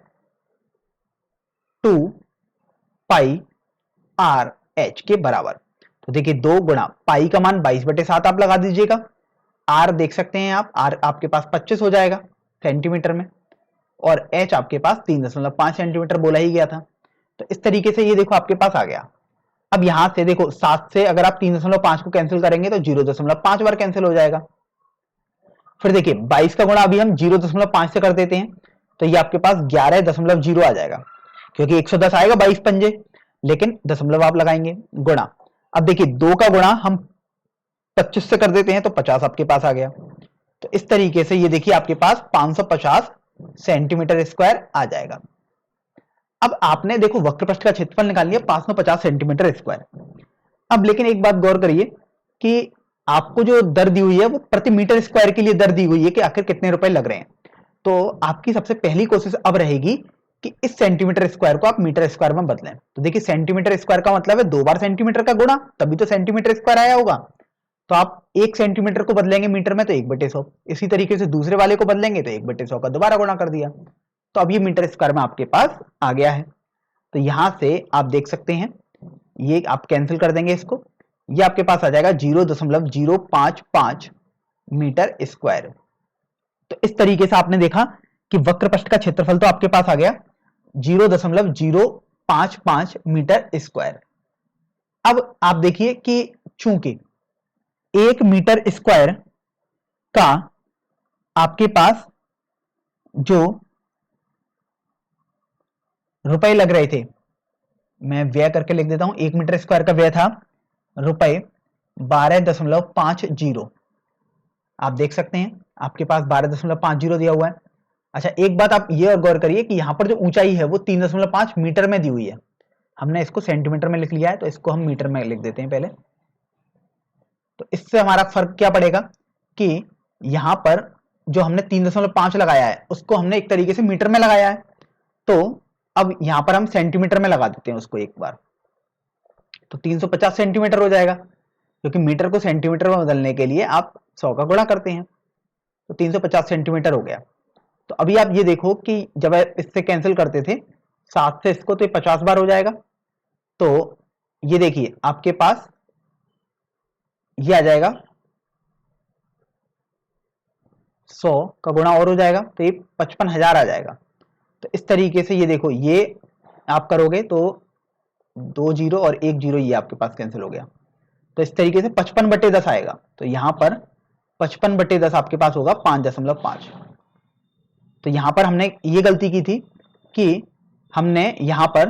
[SPEAKER 1] 2 पाई आर एच के बराबर। तो देखिए 2 गुणा पाई का मान 22/7 आप लगा दीजिएगा, आर देख सकते हैं आप, आर आपके पास 25 हो जाएगा सेंटीमीटर में, और एच आपके पास 3.5 सेंटीमीटर बोला ही गया था। तो इस तरीके से ये देखो आपके पास आ गया। अब यहां से देखो 7 से अगर आप 3.5 को कैंसिल करेंगे तो 0.5 बार कैंसिल हो जाएगा। फिर देखिए 22 का गुणा अभी हम 0.5 से कर देते हैं, तो ये आपके पास 11.0 आ जाएगा, क्योंकि 110 आएगा 22 पंजे, लेकिन दशमलव आप लगाएंगे गुणा। अब देखिए 2 का गुणा हम 25 से कर देते हैं तो 50 आपके पास आ गया। तो इस तरीके से ये देखिए आपके पास 550 सेंटीमीटर स्क्वायर आ जाएगा। अब आपने देखो वक्र पृष्ठ का क्षेत्रफल निकाल लिया 550 सेंटीमीटर स्क्वायर। अब लेकिन एक बात गौर करिए कि आपको जो दर दी हुई है वो प्रति मीटर स्क्वायर के लिए दर दी हुई है कि आखिर कितने रुपए लग रहे हैं। तो आपकी सबसे पहली कोशिश अब रहेगी कि इस सेंटीमीटर स्क्वायर को आप मीटर स्क्वायर में बदलें। तो देखिए सेंटीमीटर स्क्वायर का मतलब है 2 बार सेंटीमीटर का गुणा, तभी तो सेंटीमीटर स्क्वायर आया होगा। तो आप 1 सेंटीमीटर को बदलेंगे मीटर में तो 1/100, इसी तरीके से दूसरे वाले को बदलेंगे तो 1/100 का दोबारा गुणा कर दिया, तो अब ये मीटर स्क्वायर में आपके पास आ गया है। तो यहां से आप देख सकते हैं, ये आप कैंसिल कर देंगे इसको, ये आपके पास आ जाएगा 0.055 मीटर स्क्वायर। तो इस तरीके से आपने देखा कि वक्र पृष्ठ का क्षेत्रफल तो आपके पास आ गया 0.055 मीटर स्क्वायर। अब आप देखिए कि चूंकि 1 मीटर स्क्वायर का आपके पास जो रुपए लग रहे थे, मैं व्यय करके लिख देता हूं, 1 मीटर स्क्वायर का व्यय था रुपए 12.50। आप देख सकते हैं आपके पास 12.50 दिया हुआ है। अच्छा एक बात आप ये और गौर करिए कि यहां पर जो ऊंचाई है वो 3.5 मीटर में दी हुई है, हमने इसको सेंटीमीटर में लिख लिया है, तो इसको हम मीटर में लिख देते हैं पहले। तो इससे हमारा फर्क क्या पड़ेगा कि यहां पर जो हमने 3.5 लगाया है उसको हमने एक तरीके से मीटर में लगाया है, तो अब यहां पर हम सेंटीमीटर में लगा देते हैं उसको एक बार, तो 350 सेंटीमीटर हो जाएगा, क्योंकि मीटर को सेंटीमीटर में बदलने के लिए आप 100 का गुणा करते हैं, तो 350 सेंटीमीटर हो गया। तो अभी आप ये देखो कि जब इससे कैंसिल करते थे 7 से इसको, तो 50 बार हो जाएगा। तो ये देखिए आपके पास ये आ जाएगा 100 का गुणा और हो जाएगा, तो ये 55,000 आ जाएगा। तो इस तरीके से ये देखो, ये आप करोगे तो 2 जीरो और 1 जीरो ये आपके पास कैंसिल हो गया, तो इस तरीके से 55/10 आएगा। तो यहां पर 55/10 आपके पास होगा 5.5। तो यहां पर हमने ये गलती की थी कि हमने यहां पर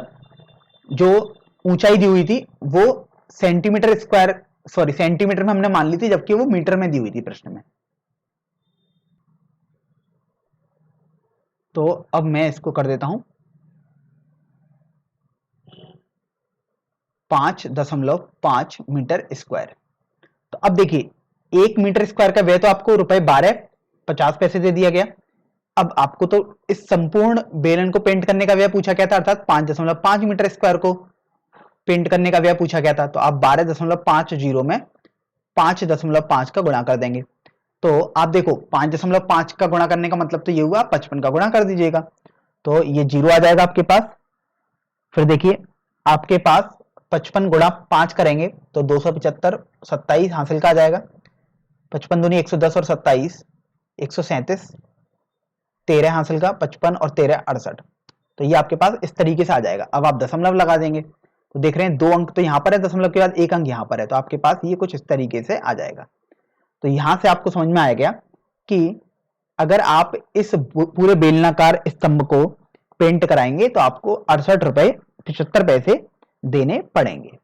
[SPEAKER 1] जो ऊंचाई दी हुई थी वो सेंटीमीटर स्क्वायर, सॉरी सेंटीमीटर में हमने मान ली थी, जबकि वो मीटर में दी हुई थी प्रश्न में। तो अब मैं इसको कर देता हूं 5.5 मीटर स्क्वायर। तो अब देखिए 1 मीटर स्क्वायर का व्यय तो आपको रुपए 12.50 दे दिया गया। अब आपको तो इस संपूर्ण बेलन को पेंट करने का व्यय पूछा गया था, अर्थात 5.5 मीटर स्क्वायर को पेंट करने का व्यय पूछा गया था। तो आप 12.50 में 5.5 का गुणा कर देंगे। तो आप देखो 5.5 का गुणा करने का मतलब तो ये हुआ 55 का गुणा कर दीजिएगा, तो ये 0 आ जाएगा आपके पास। फिर देखिए आपके पास 55 गुणा 5 करेंगे तो 275, 27 हासिल का आ जाएगा। 55 दूनी 110 और 27 137, 13 हासिल का, 55 और 13 68। तो ये आपके पास इस तरीके से आ जाएगा। अब आप दशमलव लगा देंगे तो देख रहे हैं 2 अंक तो यहाँ पर है, दशमलव के बाद 1 अंक यहाँ पर है, तो आपके पास ये कुछ इस तरीके से आ जाएगा। तो यहां से आपको समझ में आ गया कि अगर आप इस पूरे बेलनाकार स्तंभ को पेंट कराएंगे तो आपको 68 रुपए 75 पैसे देने पड़ेंगे।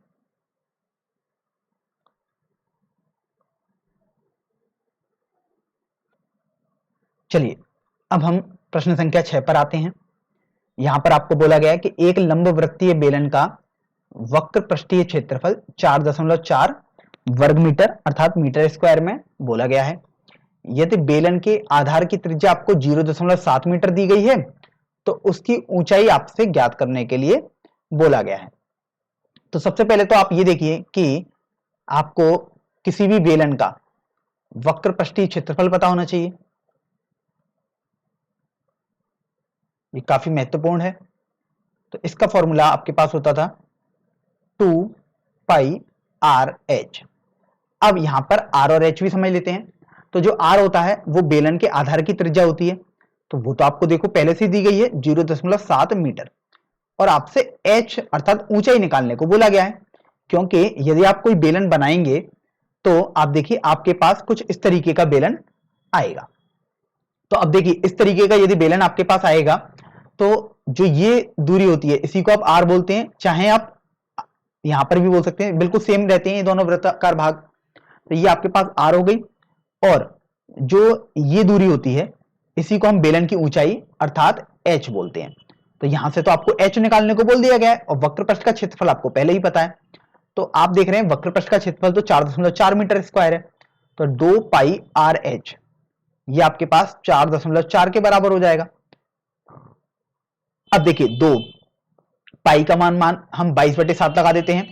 [SPEAKER 1] चलिए अब हम प्रश्न संख्या 6 पर आते हैं। यहां पर आपको बोला गया है कि एक लंब वृत्तीय बेलन का वक्र पृष्ठीय क्षेत्रफल 4.4 वर्ग मीटर अर्थात मीटर स्क्वायर में बोला गया है। यदि बेलन के आधार की त्रिज्या आपको 0.7 मीटर दी गई है तो उसकी ऊंचाई आपसे ज्ञात करने के लिए बोला गया है। तो सबसे पहले तो आप ये देखिए कि आपको किसी भी बेलन का वक्र पृष्ठीय क्षेत्रफल पता होना चाहिए, ये काफी महत्वपूर्ण है। तो इसका फॉर्मूला आपके पास होता था 2πr(h). अब यहां पर r और h भी समझ लेते हैं। तो जो r होता है वो बेलन के आधार की त्रिज्या होती है, तो वो तो आपको देखो पहले से दी गई है 0.7 मीटर, और आपसे h अर्थात ऊंचाई निकालने को बोला गया है। क्योंकि यदि आप कोई बेलन बनाएंगे तो आप देखिए आपके पास कुछ इस तरीके का बेलन आएगा। तो अब देखिए इस तरीके का यदि बेलन आपके पास आएगा तो जो ये दूरी होती है इसी को आप r बोलते हैं, चाहे आप यहां पर भी बोल सकते हैं, बिल्कुल सेम रहते हैं ये दोनों वृत्ताकार भाग। तो ये आपके पास r हो गई, और जो ये दूरी होती है इसी को हम बेलन की ऊंचाई अर्थात h बोलते हैं। तो यहां से तो आपको h निकालने को बोल दिया गया है, और वक्र पृष्ठ का क्षेत्रफल आपको पहले ही पता है। तो आप देख रहे हैं वक्र पृष्ठ का क्षेत्रफल तो 4.4 मीटर स्क्वायर है, तो 2πr(h) ये आपके पास 4.4 के बराबर हो जाएगा। अब देखिए 2 पाई का मान हम 22/7 लगा देते हैं,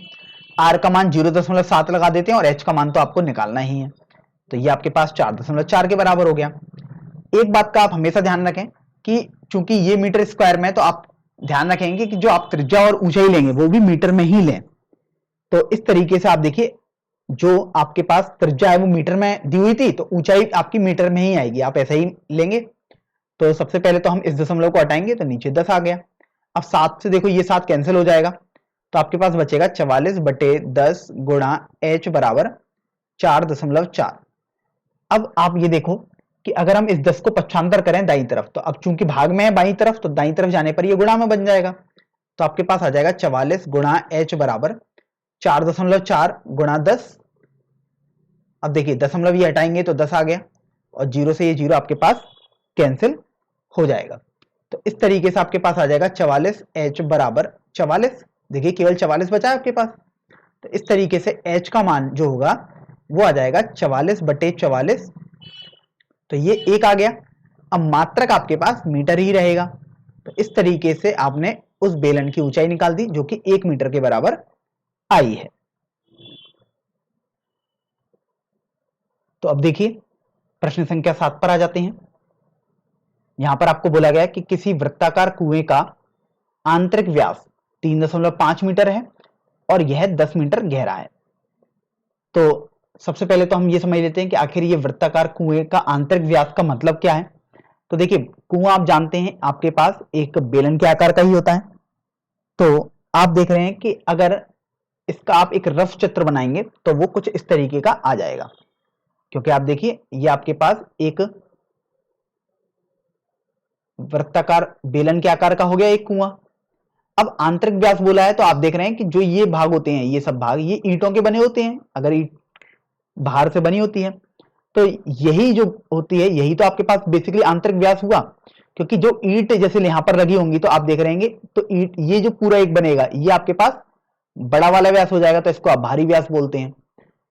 [SPEAKER 1] r का मान 0.7 लगा देते हैं, और h का मान तो आपको निकालना ही है। तो ये आपके पास 4.4 के बराबर हो गया। एक बात का आप हमेशा ध्यान रखें कि चूंकि ये मीटर स्क्वायर में है तो आप ध्यान रखेंगे कि जो आप त्रिज्या और ऊंचाई लेंगे वो भी मीटर में ही लें। तो इस तरीके से आप देखिए जो आपके पास त्रिज्या है वो मीटर में दी हुई थी, तो ऊंचाई आपकी मीटर में ही आएगी, आप ऐसा ही लेंगे। तो सबसे पहले तो हम इस दशमलव को हटाएंगे तो नीचे 10 आ गया। अब 7 से देखो ये 7 कैंसिल हो जाएगा, तो आपके पास बचेगा 44/10 गुणा h बराबर 4.4। अब आप ये देखो कि अगर हम इस 10 को पक्षांतर करें दाईं तरफ, तो अब चूंकि भाग में है बाईं तरफ, तो दाईं तरफ जाने पर ये गुणा में बन जाएगा। तो आपके पास आ जाएगा 44 गुणा h बराबर 4.4 गुणा 10। अब देखिए दशमलव ये हटाएंगे तो 10 आ गया, और 0 से ये 0 आपके पास कैंसिल हो जाएगा। तो इस तरीके से आपके पास आ जाएगा 44h बराबर 44। देखिए केवल 44 बचा है आपके पास। तो इस तरीके से h का मान जो होगा वो आ जाएगा 44/44। तो ये 1 आ गया। अब मात्रक आपके पास मीटर ही रहेगा। तो इस तरीके से आपने उस बेलन की ऊंचाई निकाल दी जो कि 1 मीटर के बराबर आई है। तो अब देखिए प्रश्न संख्या 7 पर आ जाते हैं। यहां पर आपको बोला गया कि किसी वृत्ताकार कुएं का आंतरिक व्यास 3.5 मीटर है और यह 10 मीटर गहरा है। तो सबसे पहले तो हम ये समझ लेते हैं कि आखिर ये वृत्ताकार कुएं का आंतरिक व्यास का मतलब क्या है। तो देखिए कुआं आप जानते हैं आपके पास एक बेलन के आकार का ही होता है। तो आप देख रहे हैं कि अगर इसका आप एक रफ चित्र बनाएंगे तो वो कुछ इस तरीके का आ जाएगा, क्योंकि आप देखिए ये आपके पास एक वृत्ताकार बेलन के आकार का हो गया एक कुआं। अब आंतरिक व्यास बोला है तो आप देख रहे हैं कि जो ये भाग होते हैं, ये सब भाग ये ईंटों के बने होते हैं। अगर ईंट बाहर से बनी होती है तो यही जो होती है यही तो आपके पास बेसिकली आंतरिक व्यास हुआ, क्योंकि जो ईंट जैसे यहां पर लगी होंगी तो आप देख रहेंगे तो ईंट ये जो पूरा एक बनेगा ये आपके पास बड़ा वाला व्यास हो जाएगा, तो इसको आप भारी व्यास बोलते हैं।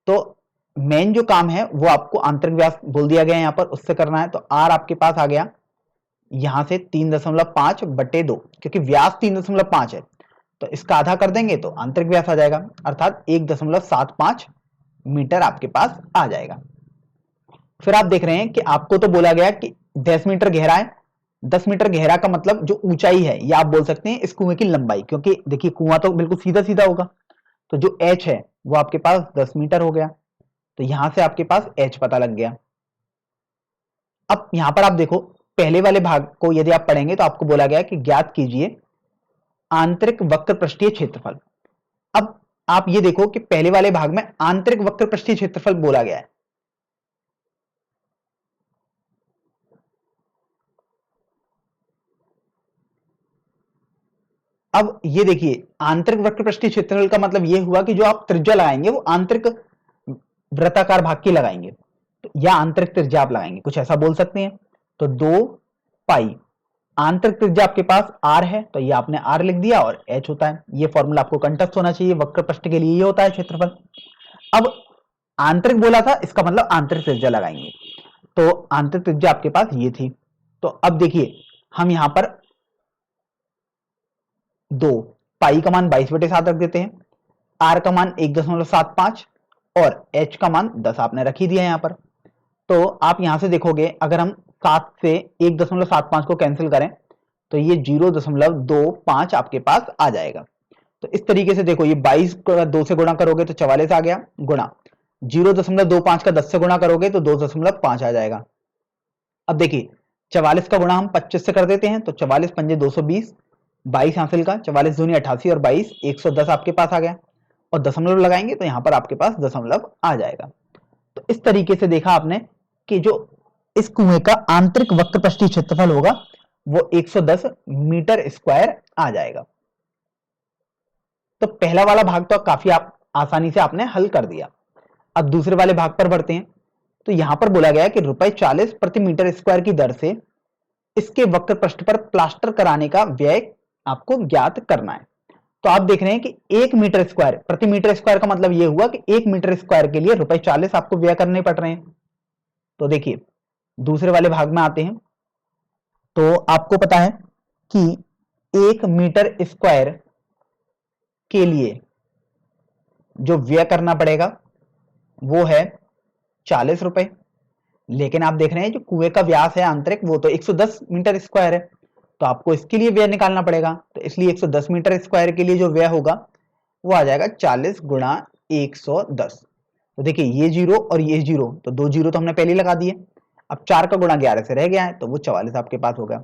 [SPEAKER 1] तो मेन जो काम है वो आपको आंतरिक व्यास बोल दिया गया है, यहां पर उससे करना है। तो आर आपके पास आ गया यहां से 3.5/2, क्योंकि व्यास 3.5 है तो इसका आधा कर देंगे तो आंतरिक व्यास आ जाएगा, अर्थात 1.75 मीटर आपके पास आ जाएगा। फिर आप देख रहे हैं कि आपको तो बोला गया कि 10 मीटर गहरा है। 10 मीटर गहरा का मतलब जो ऊंचाई है या आप बोल सकते हैं इस कुएं की लंबाई, क्योंकि देखिए कुआं तो बिल्कुल सीधा सीधा होगा। तो जो h है वो आपके पास 10 मीटर हो गया। तो यहां से आपके पास h पता लग गया। अब यहां पर आप देखो पहले वाले भाग को यदि आप पढ़ेंगे तो आपको बोला गया कि ज्ञात कीजिए आंतरिक वक्र पृष्ठीय क्षेत्रफल। अब आप ये देखो कि पहले वाले भाग में आंतरिक वक्र पृष्ठीय क्षेत्रफल बोला गया है। अब ये देखिए आंतरिक वक्र पृष्ठीय क्षेत्रफल का मतलब ये हुआ कि जो आप त्रिज्या लगाएंगे वो आंतरिक वृत्ताकार भाग की लगाएंगे, तो या आंतरिक त्रिज्या आप लगाएंगे, कुछ ऐसा बोल सकते हैं। तो 2 पाई आंतरिक त्रिज्या आपके पास r है तो ये आपने r लिख दिया और h होता है। ये फॉर्मूला आपको कंठस्थ होना चाहिए, वक्र पृष्ठ के लिए ये होता है क्षेत्रफल। अब आंतरिक बोला था इसका मतलब आंतरिक त्रिज्या लगाएंगे, तो आंतरिक त्रिज्या आपके पास ये थी। तो अब देखिए हम यहां पर 2 पाई का मान 22/7 रख देते हैं, r का मान 1.75 और h का मान 10 आपने रख ही दिया यहां पर। तो आप यहां से देखोगे अगर हम 7 से 1.75 को कैंसिल करें तो ये 0.25 आपके पास आ जाएगा। तो इस तरीके से देखो, ये 22 को 2 से गुणा करोगे तो 44 आ गया, गुणा 0.25 का 10 से गुणा करोगे तो 2.5 आ जाएगा। अब देखिए 44 का गुणा हम 25 से कर देते हैं, तो 44 पंजे 220, 22 हासिल का, 44 दूनी 88 और 22 110 आपके पास आ गया, और दशमलव लगाएंगे तो यहाँ पर आपके पास दशमलव आ जाएगा। तो इस तरीके से देखा आपने कि जो इस कुएं का आंतरिक वक्र पृष्ठीय क्षेत्रफल होगा वो 110 मीटर स्क्वायर आ जाएगा। तो पहला वाला भाग तो काफी आप आसानी से आपने हल कर दिया। अब दूसरे वाले भाग पर बढ़ते हैं। तो यहां पर बोला गया कि ₹40 प्रति मीटर स्क्वायर की दर से इसके वक्र पृष्ठ पर प्लास्टर कराने का व्यय आपको ज्ञात करना है। तो आप देख रहे हैं कि 1 मीटर स्क्वायर प्रति मीटर स्क्वायर का मतलब यह हुआ कि 1 मीटर स्क्वायर के लिए ₹40 आपको व्यय करने पड़ रहे हैं। तो देखिए दूसरे वाले भाग में आते हैं। तो आपको पता है कि 1 मीटर स्क्वायर के लिए जो व्यय करना पड़ेगा वो है ₹40, लेकिन आप देख रहे हैं जो कुएं का व्यास है आंतरिक वो तो 110 मीटर स्क्वायर है, तो आपको इसके लिए व्यय निकालना पड़ेगा। तो इसलिए 110 मीटर स्क्वायर के लिए जो व्यय होगा वो आ जाएगा 40 गुणा 110। तो देखिए ये जीरो और ये जीरो, तो 2 जीरो तो हमने पहले लगा दिए। अब 4 का गुणा 11 से रह गया है, तो वो 44 आपके पास होगा।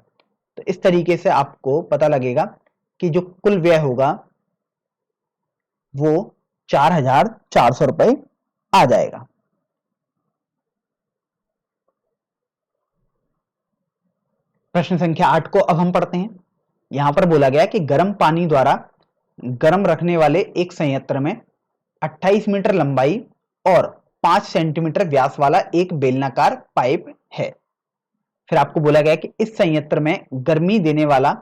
[SPEAKER 1] तो इस तरीके से आपको पता लगेगा कि जो कुल व्यय होगा वो ₹4400 आ जाएगा। प्रश्न संख्या 8 को अब हम पढ़ते हैं। यहां पर बोला गया कि गर्म पानी द्वारा गर्म रखने वाले एक संयंत्र में 28 मीटर लंबाई और 5 सेंटीमीटर व्यास वाला एक बेलनाकार पाइप है। फिर आपको बोला गया कि इस संयंत्र में गर्मी देने वाला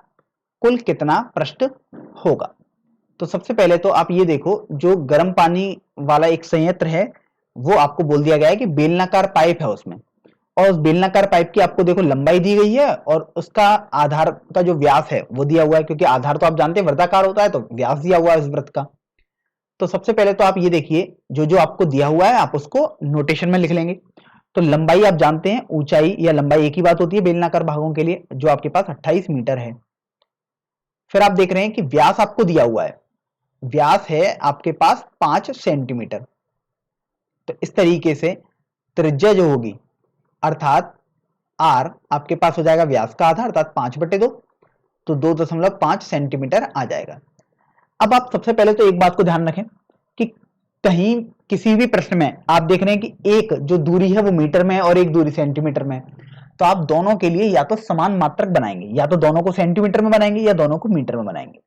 [SPEAKER 1] कुल कितना पृष्ठ होगा। तो सबसे पहले तो आप ये देखो, जो गर्म पानी वाला एक संयंत्र है वो आपको बोल दिया गया है कि बेलनाकार पाइप है उसमें, और उस बेलनाकार पाइप की आपको देखो लंबाई दी गई है और उसका आधार का जो व्यास है वो दिया हुआ है, क्योंकि आधार तो आप जानते हैं वर्गाकार होता है, तो व्यास दिया हुआ है उस वृत्त का। तो सबसे पहले तो आप ये देखिए जो जो आपको दिया हुआ है आप उसको नोटेशन में लिख लेंगे। तो लंबाई आप जानते हैं, ऊंचाई या लंबाई एक ही बात होती है बेलनाकार भागों के लिए, जो आपके पास 28 मीटर है। फिर आप देख रहे हैं कि व्यास आपको दिया हुआ है, व्यास है आपके पास 5 सेंटीमीटर। तो इस तरीके से त्रिज्या जो होगी अर्थात आर आपके पास हो जाएगा व्यास का आधा अर्थात 5/2, तो 2.5 सेंटीमीटर आ जाएगा। अब आप सबसे पहले तो एक बात को ध्यान रखें कि कहीं किसी भी प्रश्न में आप देख रहे हैं कि एक जो दूरी है वो मीटर में है और एक दूरी सेंटीमीटर में है, तो आप दोनों के लिए या तो समान मात्रक बनाएंगे, या तो दोनों को सेंटीमीटर में बनाएंगे या दोनों को मीटर में बनाएंगे।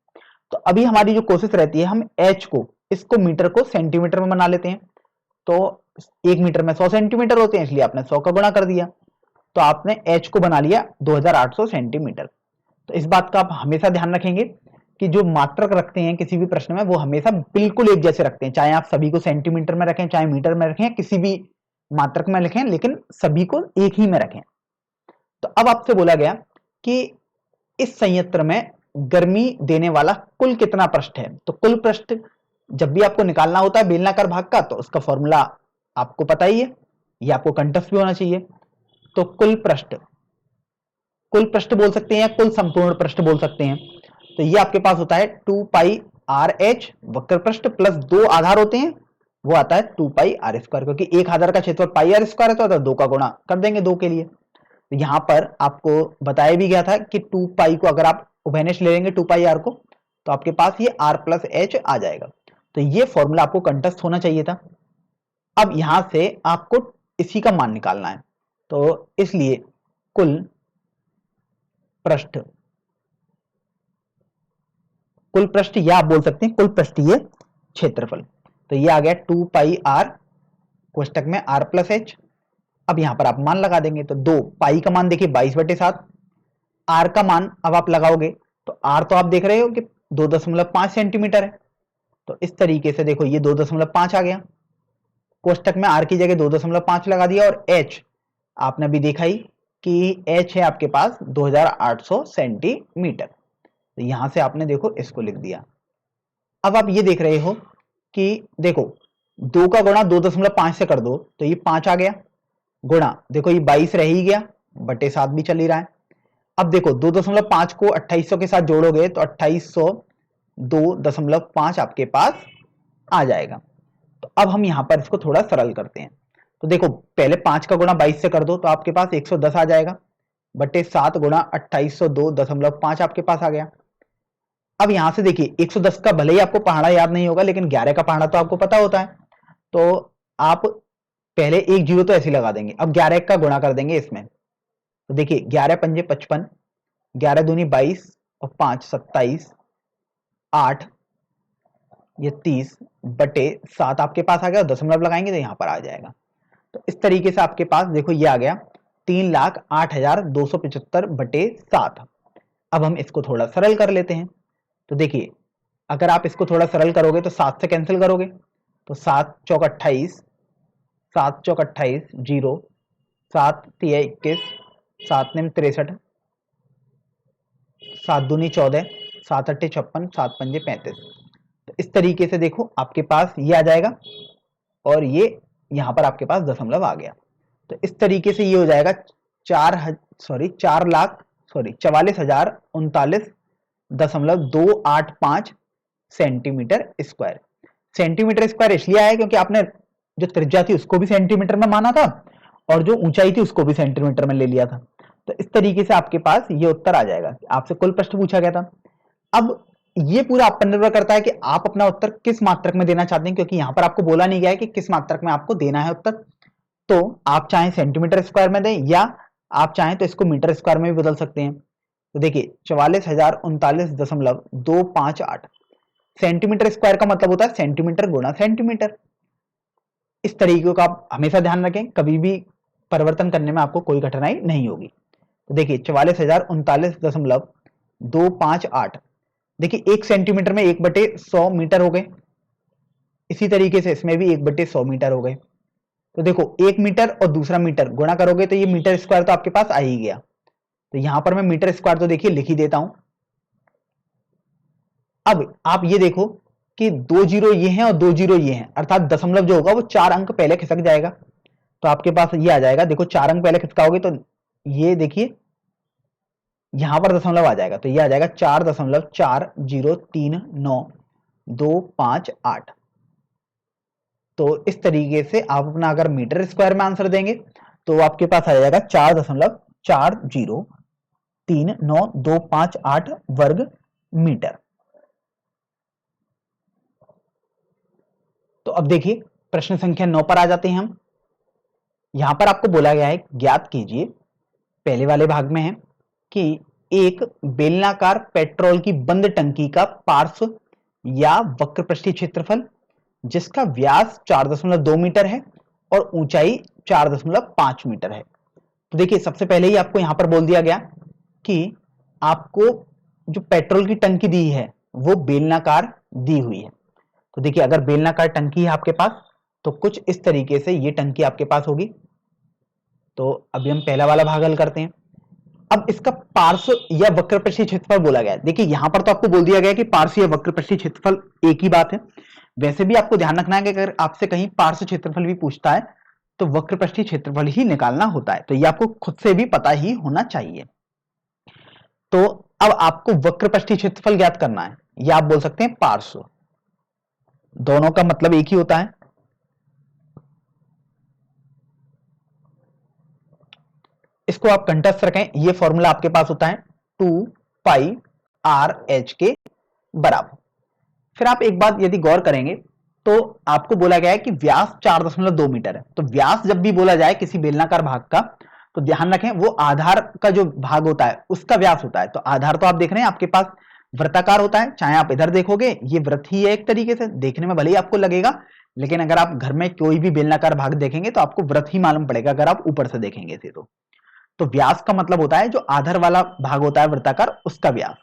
[SPEAKER 1] तो अभी हमारी जो कोशिश रहती है हम एच को, इसको मीटर को सेंटीमीटर में बना लेते हैं। तो 1 मीटर में 100 सेंटीमीटर होते हैं, इसलिए आपने 100 का गुणा कर दिया, तो आपने एच को बना लिया 2800 सेंटीमीटर। तो इस बात का आप हमेशा ध्यान रखेंगे कि जो मात्रक रखते हैं किसी भी प्रश्न में वो हमेशा बिल्कुल एक जैसे रखते हैं, चाहे आप सभी को सेंटीमीटर में रखें, चाहे मीटर में रखें, किसी भी मात्रक में लिखें, लेकिन सभी को एक ही में रखें। तो अब आपसे बोला गया कि इस संयंत्र में गर्मी देने वाला कुल कितना पृष्ठ है। तो कुल पृष्ठ जब भी आपको निकालना होता है बेलनाकार भाग का, तो उसका फॉर्मूला आपको पता ही है, ये आपको कंठस्थ भी होना चाहिए। तो कुल पृष्ठ बोल सकते हैं या कुल संपूर्ण पृष्ठ बोल सकते हैं। तो ये आपके पास होता है 2πRh वक्र पृष्ठ प्लस 2 आधार होते हैं, वो आता है 2πr², क्योंकि एक आधार का क्षेत्रफल πr² है तो 2 का गुणा कर देंगे 2 के लिए। तो यहां पर आपको बताया भी गया था कि 2π को अगर आप उभयनिष्ठ ले लेंगे 2πr को, तो आपके पास ये r+h आ जाएगा। तो ये फॉर्मूला आपको कंठस्थ होना चाहिए था। अब यहां से आपको इसी का मान निकालना है, तो इसलिए कुल पृष्ठ या आप बोल सकते हैं कुल पृष्ठीय क्षेत्रफल। तो ये आ गया 2πr कोष्टक में r+h। अब यहां पर आप मान लगा देंगे, तो 2 पाई का मान देखिए 22/7, आर का मान अब आप लगाओगे तो आर तो आप देख रहे हो कि 2.5 सेंटीमीटर है। तो इस तरीके से देखो ये 2.5 आ गया, कोष्टक में आर की जगह 2.5 लगा दिया, और एच आपने अभी देखा ही कि एच है आपके पास 2800 सेंटीमीटर। तो यहां से आपने देखो इसको लिख दिया। अब आप ये देख रहे हो कि देखो 2 का गुणा 2.5 से कर दो तो ये 5 आ गया, गुणा देखो ये 22 रह ही गया, बटे 7 भी चल ही रहा है। अब देखो 2.5 को 2800 के साथ जोड़ोगे तो 2800 2.5 आपके पास आ जाएगा। तो अब हम यहां पर इसको थोड़ा सरल करते हैं। तो देखो पहले 5 का गुणा 22 से कर दो तो आपके पास 110 आ जाएगा, बटे 7 गुणा 2802.5 आपके पास आ गया। अब यहां से देखिए 110 का भले ही आपको पहाड़ा याद नहीं होगा, लेकिन 11 का पहाड़ा तो आपको पता होता है। तो आप पहले एक जीरो तो ऐसे लगा देंगे। अब 11 का गुणा कर देंगे इसमें। तो देखिए 11 पंजे 55, 11 दूनी 22 और 5 27, 8 ये 30 बटे 7 आपके पास आ गया, और दशमलव लगाएंगे तो यहां पर आ जाएगा। तो इस तरीके से आपके पास देखो ये आ गया 3,08,275 बटे 7। अब हम इसको थोड़ा सरल कर लेते हैं। तो देखिए अगर आप इसको थोड़ा सरल करोगे तो 7 से कैंसिल करोगे तो 7 चौक 28, 7 चौक 28 जीरो, 7 तिया 21, 7 निम 63, 7 दूनी 14, 7 अट्ठे 56, 7 पंजे 35। तो इस तरीके से देखो आपके पास ये आ जाएगा, और ये यहां पर आपके पास दशमलव आ गया। तो इस तरीके से ये हो जाएगा 44,39,39,285 सेंटीमीटर स्क्वायर। सेंटीमीटर स्क्वायर इसलिए आया क्योंकि आपने जो त्रिज्या थी उसको भी सेंटीमीटर में माना था, और जो ऊंचाई थी उसको भी सेंटीमीटर में ले लिया था। तो इस तरीके से आपके पास ये उत्तर आ जाएगा। आपसे कुल प्रश्न पूछा गया था। अब ये पूरा आप पर निर्भर करता है कि आप अपना उत्तर किस मात्रक में देना चाहते हैं, क्योंकि यहां पर आपको बोला नहीं गया है कि किस मात्रक में आपको देना है उत्तर। तो आप चाहें सेंटीमीटर स्क्वायर में दें, या आप चाहें तो इसको मीटर स्क्वायर में भी बदल सकते हैं। तो देखिए 44,039.258 सेंटीमीटर स्क्वायर का मतलब होता है सेंटीमीटर गुणा सेंटीमीटर। इस तरीके का आप हमेशा ध्यान रखें, कभी भी परिवर्तन करने में आपको कोई कठिनाई नहीं होगी। तो देखिए 44,039.258, देखिए 1 सेंटीमीटर में 1/100 मीटर हो गए। इसी तरीके से इसमें भी 1/100 मीटर हो गए। तो देखो 1 मीटर और दूसरा मीटर गुणा करोगे तो ये मीटर स्क्वायर तो आपके पास आ ही गया। तो यहां पर मैं मीटर स्क्वायर तो देखिए लिख ही देता हूं। अब आप ये देखो कि 2 जीरो ये हैं और 2 जीरो ये हैं, अर्थात दशमलव जो होगा वो 4 अंक पहले खिसक जाएगा। तो आपके पास ये आ जाएगा, देखो 4 अंक पहले खिसकाओगे तो ये देखिए यहां पर दशमलव आ जाएगा। तो ये आ जाएगा 4.4039,258। तो इस तरीके से आप अपना अगर मीटर स्क्वायर में आंसर देंगे तो आपके पास आ जाएगा 4.4039,258 वर्ग मीटर। तो अब देखिए प्रश्न संख्या 9 पर आ जाते हैं हम। यहां पर आपको बोला गया है ज्ञात कीजिए, पहले वाले भाग में है कि एक बेलनाकार पेट्रोल की बंद टंकी का पार्श्व या वक्रपृष्ठीय क्षेत्रफल जिसका व्यास 4.2 मीटर है और ऊंचाई 4.5 मीटर है। तो देखिए सबसे पहले ही आपको यहां पर बोल दिया गया कि आपको जो पेट्रोल की टंकी दी है वो बेलनाकार दी हुई है। तो देखिए अगर बेलनाकार टंकी है आपके पास तो कुछ इस तरीके से ये टंकी आपके पास होगी। तो अभी हम पहला वाला भाग हल करते हैं। अब इसका पार्श्व या वक्रपृष्ठीय क्षेत्रफल बोला गया है। देखिए यहां पर तो आपको बोल दिया गया कि पार्श्व या वक्रपृष्ठीय क्षेत्रफल एक ही बात है। वैसे भी आपको ध्यान रखना है कि अगर आपसे कहीं पार्श्व क्षेत्रफल भी पूछता है तो वक्रपृष्ठीय क्षेत्रफल ही निकालना होता है। तो ये आपको खुद से भी पता ही होना चाहिए। तो अब आपको वक्रपृष्ठीय क्षेत्रफल ज्ञात करना है, या आप बोल सकते हैं पार्श्व, दोनों का मतलब एक ही होता है। इसको आप कंठस्थ रखें, ये फॉर्मूला आपके पास होता है 2πr/h के बराबर। फिर आप एक बात यदि गौर करेंगे तो आपको बोला गया है कि व्यास 4.2 मीटर है। तो व्यास जब भी बोला जाए किसी बेलनाकार भाग का तो ध्यान रखें वो आधार का जो भाग होता है उसका व्यास होता है। तो आधार तो आप देख रहे हैं आपके पास वृत्ताकार होता है, चाहे आप इधर देखोगे ये वृत्त ही है एक तरीके से, देखने में भले ही आपको लगेगा, लेकिन अगर आप घर में कोई भी बेलनाकार भाग देखेंगे तो आपको वृत्त ही मालूम पड़ेगा अगर आप ऊपर से देखेंगे इसे। तो व्यास का मतलब होता है जो आधार वाला भाग होता है वृत्ताकार उसका व्यास।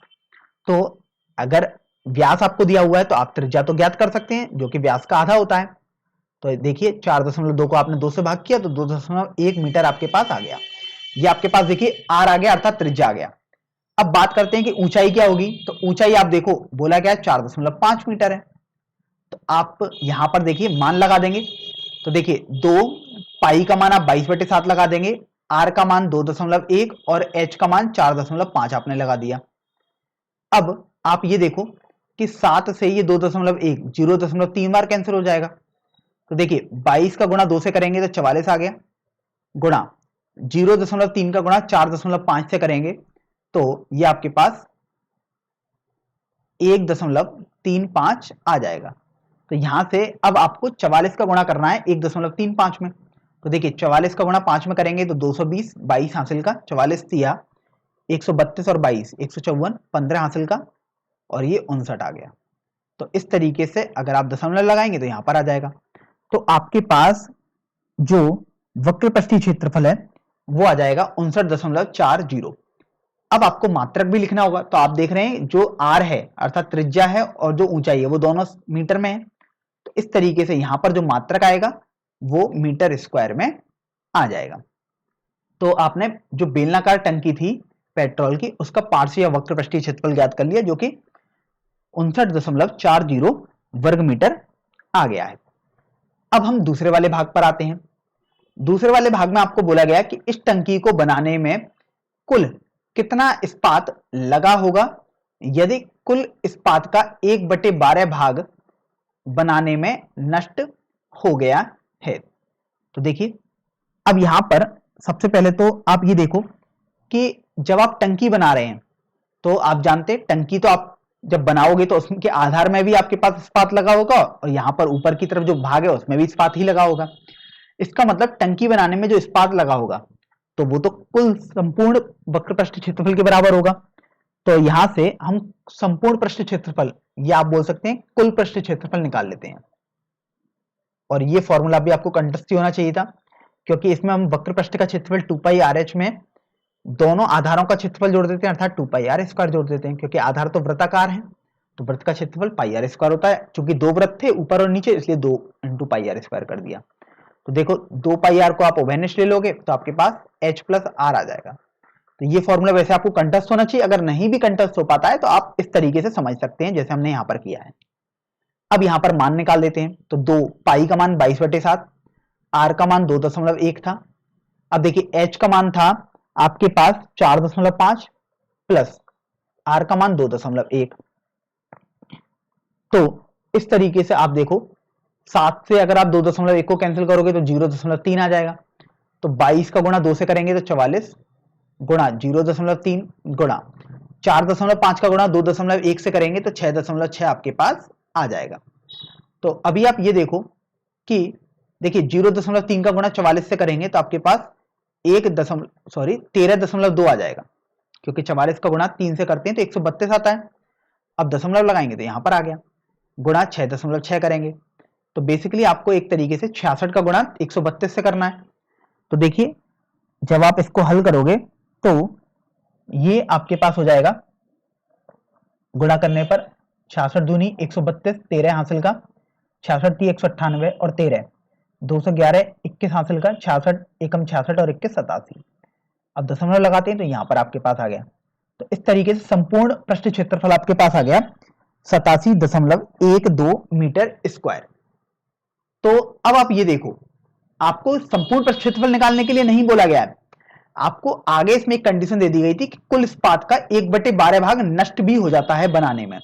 [SPEAKER 1] तो अगर व्यास आपको दिया हुआ है तो आप त्रिज्या तो ज्ञात कर सकते हैं जो कि व्यास का आधा होता है। तो देखिए 4.2 को आपने 2 से भाग किया तो 2.1 मीटर आपके पास आ गया। ये आपके पास देखिए आर आ गया अर्थात त्रिज्या आ गया। अब बात करते हैं कि ऊंचाई क्या होगी। तो ऊंचाई आप देखो बोला गया 4.5 मीटर है। तो आप यहां पर देखिए मान लगा देंगे। तो देखिए 2 पाई का मान आप 22/7 लगा देंगे, आर का मान 2.1 और एच का मान 4.5 आपने लगा दिया। अब आप ये देखो कि 7 से ये 2.1 0.3 बार कैंसिल हो जाएगा। तो देखिए 22 का गुणा 2 से करेंगे तो 44 आ गया, गुणा 0.3 का गुणा 4.5 से करेंगे तो ये आपके पास 1.35 आ जाएगा। तो यहां से अब आपको 44 का गुणा करना है 1.35 में। तो देखिए 44 का गुणा 5 में करेंगे तो 220, 22 हासिल का, 44 दिया 132 और 22 154, 15 हासिल का और ये 59 आ गया। तो इस तरीके से अगर आप दशमलव लगाएंगे तो यहां पर आ जाएगा। तो आपके पास जो वक्रपष्ठीय क्षेत्रफल है वो आ जाएगा 59.40। अब आपको मात्रक भी लिखना होगा। तो आप देख रहे हैं जो आर है अर्थात त्रिज्या है और जो ऊंचाई है वो दोनों मीटर में है। तो इस तरीके से यहां पर जो मात्रक आएगा वो मीटर स्क्वायर में आ जाएगा। तो आपने जो बेलनाकार टंकी थी पेट्रोल की उसका पार्श्व या वक्रपष्ठीय क्षेत्रफल ज्ञात कर लिया जो कि 59.40 वर्ग मीटर आ गया है। अब हम दूसरे वाले भाग पर आते हैं। दूसरे वाले भाग में आपको बोला गया कि इस टंकी को बनाने में कुल कितना इस्पात लगा होगा यदि कुल इस्पात का 1/12 भाग बनाने में नष्ट हो गया है। तो देखिए अब यहां पर सबसे पहले तो आप ये देखो कि जब आप टंकी बना रहे हैं तो आप जानते हैं टंकी तो आप जब बनाओगे तो उसके आधार में भी आपके पास इस्पात लगा होगा और यहां पर ऊपर की तरफ जो भाग है उसमें भी इस्पात ही लगा होगा। इसका मतलब टंकी बनाने में जो इस्पात लगा होगा तो वो तो कुल संपूर्ण वक्रपष्ठीय क्षेत्रफल के बराबर होगा। तो यहां से हम संपूर्ण पृष्ठ क्षेत्रफल या आप बोल सकते हैं कुल पृष्ठ क्षेत्रफल निकाल लेते हैं। और ये फॉर्मूला भी आपको कंठस्थ होना चाहिए था क्योंकि इसमें हम वक्रपृष्ठ का क्षेत्रफल 2πr(h) में दोनों आधारों का क्षेत्रफल जोड़ देते हैं अर्थात 2πr² जोड़ देते हैं क्योंकि आधार तो वृत्ताकार है तो वृत्त का क्षेत्रफल πr² होता है। चूंकि दो वृत्त थे ऊपर और नीचे इसलिए 2 × πr² कर दिया। तो देखो 2πr को आप उभयनिष्ठ ले लोगे तो आपके पास h + r आ जाएगा। तो ये फॉर्मूला वैसे आपको कंठस्थ होना चाहिए, अगर नहीं भी कंठस्थ हो पाता है तो आप इस तरीके से समझ सकते हैं जैसे हमने यहां पर किया है। अब यहां पर मान निकाल देते हैं तो 2 पाई का मान 22/7, r का मान 2.1 था। अब देखिए h का मान था आपके पास 4.5 प्लस r का मान 2.1। तो इस तरीके से आप देखो 7 से अगर आप 2.1 को कैंसिल करोगे तो 0.3 आ जाएगा। तो 22 का गुणा 2 से करेंगे तो 44 गुणा 0.3 गुणा 4.5 का गुणा 2.1 से करेंगे तो 6.6 आपके पास आ जाएगा। तो अभी आप ये देखो कि देखिए 0.3 का गुणा 44 से करेंगे तो आपके पास 13.2 आ जाएगा क्योंकि 44 का गुणा 3 से करते हैं तो 132 आता है। अब दशमलव लगाएंगे तो यहां पर आ गया, गुणा 6.6 करेंगे तो बेसिकली आपको एक तरीके से 66 का गुणा 132 से करना है। तो देखिए जब आप इसको हल करोगे तो ये आपके पास हो जाएगा गुणा करने पर 66 दूनी 132, 13 हासिल का, 66 × 198 और 13 211, 21 हासिल का, 66 एकम 66 और 21 87। अब दशमलव लगाते हैं तो यहां पर आपके पास आ गया। तो इस तरीके से संपूर्ण पृष्ठ क्षेत्रफल आपके पास आ गया 87.12 मीटर स्क्वायर। तो अब आप ये देखो आपको संपूर्ण पृष्ठ क्षेत्रफल निकालने के लिए नहीं बोला गया है, आपको आगे इसमें एक कंडीशन दे दी गई थी कि कुल इस्पात का 1/12 भाग नष्ट भी हो जाता है बनाने में।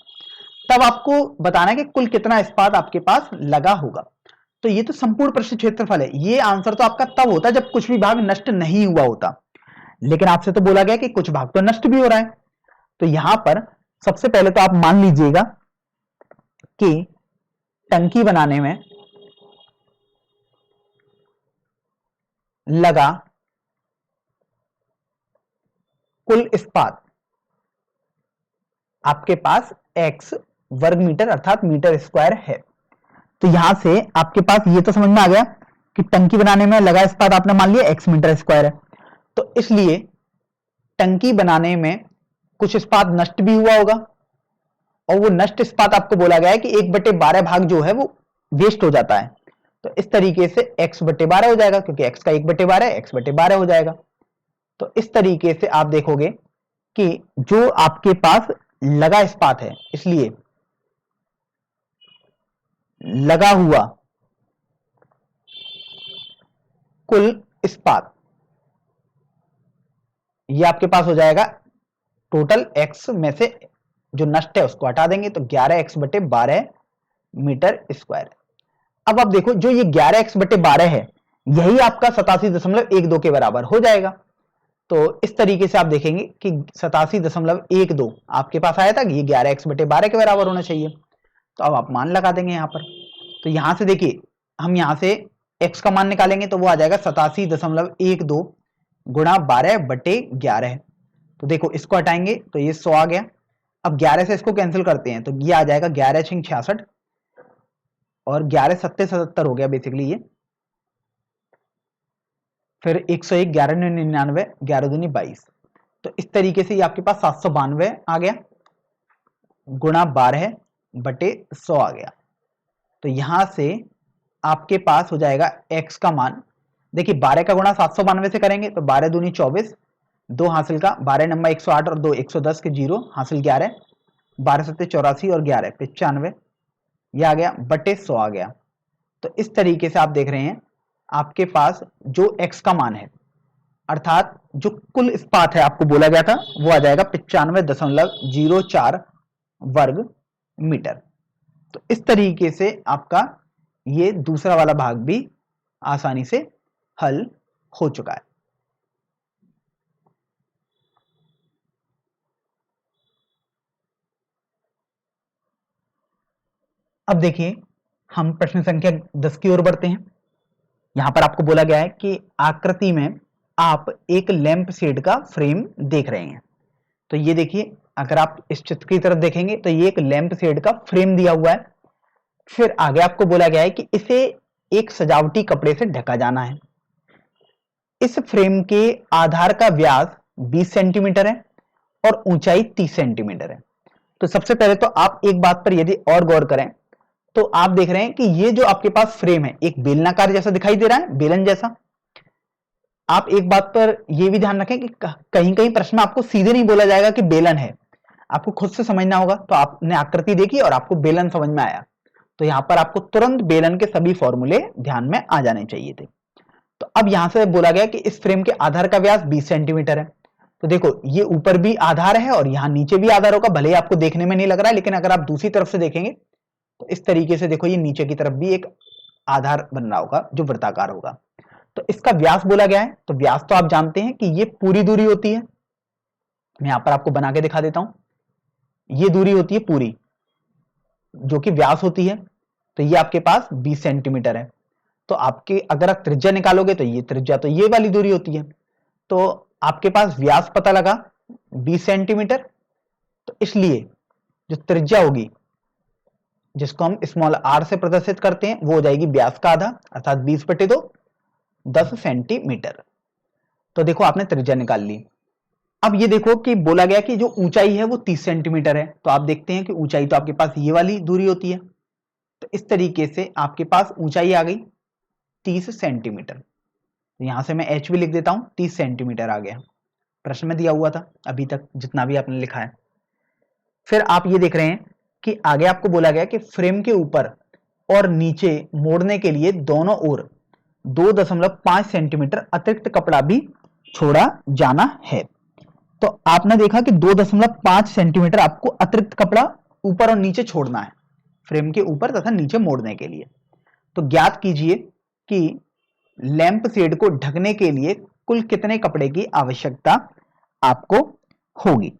[SPEAKER 1] तब आपको बताना है कि कुल कितना इस्पात आपके पास लगा होगा। तो ये तो संपूर्ण पृष्ठ क्षेत्रफल है, ये आंसर तो आपका तब होता जब कुछ भी भाग नष्ट नहीं हुआ होता, लेकिन आपसे तो बोला गया कि कुछ भाग तो नष्ट भी हो रहा है। तो यहां पर सबसे पहले तो आप मान लीजिएगा कि टंकी बनाने में लगा कुल इस्पात आपके पास x वर्ग मीटर अर्थात मीटर स्क्वायर है। तो यहां से आपके पास ये तो समझ में आ गया कि टंकी बनाने में लगा इस्पात आपने मान लिया x मीटर स्क्वायर है। तो इसलिए टंकी बनाने में कुछ इस्पात नष्ट भी हुआ होगा और वो नष्ट इस्पात आपको बोला गया है कि 1/12 भाग जो है वो वेस्ट हो जाता है। तो इस तरीके से x/12 हो जाएगा क्योंकि x का 1/12 x/12 हो जाएगा। तो इस तरीके से आप देखोगे कि जो आपके पास लगा इस्पात है इसलिए लगा हुआ कुल इस्पात ये आपके पास हो जाएगा टोटल x में से जो नष्ट है उसको हटा देंगे तो 11x/12 मीटर स्क्वायर। अब आप देखो जो ये 11x/12 है यही आपका 87.12 के बराबर हो जाएगा। तो इस तरीके से आप देखेंगे कि 87.12 आपके पास आया था कि ये 11x/12 के बराबर होना चाहिए। तो अब आप मान लगा देंगे यहाँ पर। तो यहां से देखिए हम यहां से x का मान निकालेंगे तो वो आ जाएगा 87.12 गुणा 12/11। तो देखो इसको हटाएंगे तो ये 100 आ गया। अब 11 से इसको कैंसिल करते हैं तो ये आ जाएगा 11×6 66 और 11×7 77 हो गया बेसिकली ये। फिर 101 11×9 99 11×2 22। तो इस तरीके से ये आपके पास 792 आ गया गुणा 12/100 आ गया। तो यहां से आपके पास हो जाएगा x का मान, देखिए 12 का गुणा 792 से करेंगे तो 12×2 24, 2 हासिल का 12 नंबर 108 और 2 110 के 0 हासिल 11, 12×7 84 और 11 95, यह आ गया बटे 100 आ गया। तो इस तरीके से आप देख रहे हैं आपके पास जो x का मान है अर्थात जो कुल इस्पात है आपको बोला गया था वो आ जाएगा 95.04 वर्ग मीटर। तो इस तरीके से आपका ये दूसरा वाला भाग भी आसानी से हल हो चुका है। अब देखिए हम प्रश्न संख्या 10 की ओर बढ़ते हैं। यहां पर आपको बोला गया है कि आकृति में आप एक लैंप शेड का फ्रेम देख रहे हैं। तो ये देखिए अगर आप इस चित्र की तरफ देखेंगे तो ये एक लैंप शेड का फ्रेम दिया हुआ है। फिर आगे आपको बोला गया है कि इसे एक सजावटी कपड़े से ढका जाना है। इस फ्रेम के आधार का व्यास 20 सेंटीमीटर है और ऊंचाई 30 सेंटीमीटर है। तो सबसे पहले तो आप एक बात पर यदि और गौर करें तो आप देख रहे हैं कि ये जो आपके पास फ्रेम है एक बेलनाकार जैसा दिखाई दे रहा है, बेलन जैसा। आप एक बात पर यह भी ध्यान रखें कि कहीं कहीं प्रश्न में आपको सीधे नहीं बोला जाएगा कि बेलन है, आपको खुद से समझना होगा। तो आपने आकृति देखी और आपको बेलन समझ में आया तो यहां पर आपको तुरंत बेलन के सभी फॉर्मूले ध्यान में आ जाने चाहिए थे। तो अब यहां से बोला गया कि इस फ्रेम के आधार का व्यास 20 सेंटीमीटर है। तो देखो ये ऊपर भी आधार है और यहां नीचे भी आधार होगा, भले ही आपको देखने में नहीं लग रहा है लेकिन अगर आप दूसरी तरफ से देखेंगे तो इस तरीके से देखो ये नीचे की तरफ भी एक आधार बन रहा होगा जो वृत्ताकार होगा। तो इसका व्यास बोला गया है। तो व्यास तो आप जानते हैं कि ये पूरी दूरी होती है। मैं यहां पर आपको बना के दिखा देता हूं। ये दूरी होती है पूरी जो कि व्यास होती है। तो ये आपके पास 20 सेंटीमीटर है। तो आपके अगर आप त्रिज्या निकालोगे तो ये त्रिज्या तो ये वाली दूरी होती है। तो आपके पास व्यास पता लगा 20 सेंटीमीटर। तो इसलिए जो त्रिज्या होगी जिसको हम स्मॉल r से प्रदर्शित करते हैं वो हो जाएगी व्यास का आधा अर्थात 20/2 10 सेंटीमीटर। तो देखो आपने त्रिज्या निकाल ली। अब ये देखो कि बोला गया कि जो ऊंचाई है वो 30 सेंटीमीटर है। तो आप देखते हैं कि ऊंचाई तो आपके पास ये वाली दूरी होती है। तो इस तरीके से आपके पास ऊंचाई आ गई 30 सेंटीमीटर। यहां से मैं h भी लिख देता हूं, 30 सेंटीमीटर आ गया। प्रश्न में दिया हुआ था अभी तक जितना भी आपने लिखा है। फिर आप ये देख रहे हैं कि आगे आपको बोला गया कि फ्रेम के ऊपर और नीचे मोड़ने के लिए दोनों ओर 2.5 सेंटीमीटर अतिरिक्त कपड़ा भी छोड़ा जाना है। तो आपने देखा कि 2.5 सेंटीमीटर आपको अतिरिक्त कपड़ा ऊपर और नीचे छोड़ना है फ्रेम के ऊपर तथा नीचे मोड़ने के लिए। तो ज्ञात कीजिए कि लैंप शेड को ढकने के लिए कुल कितने कपड़े की आवश्यकता आपको होगी।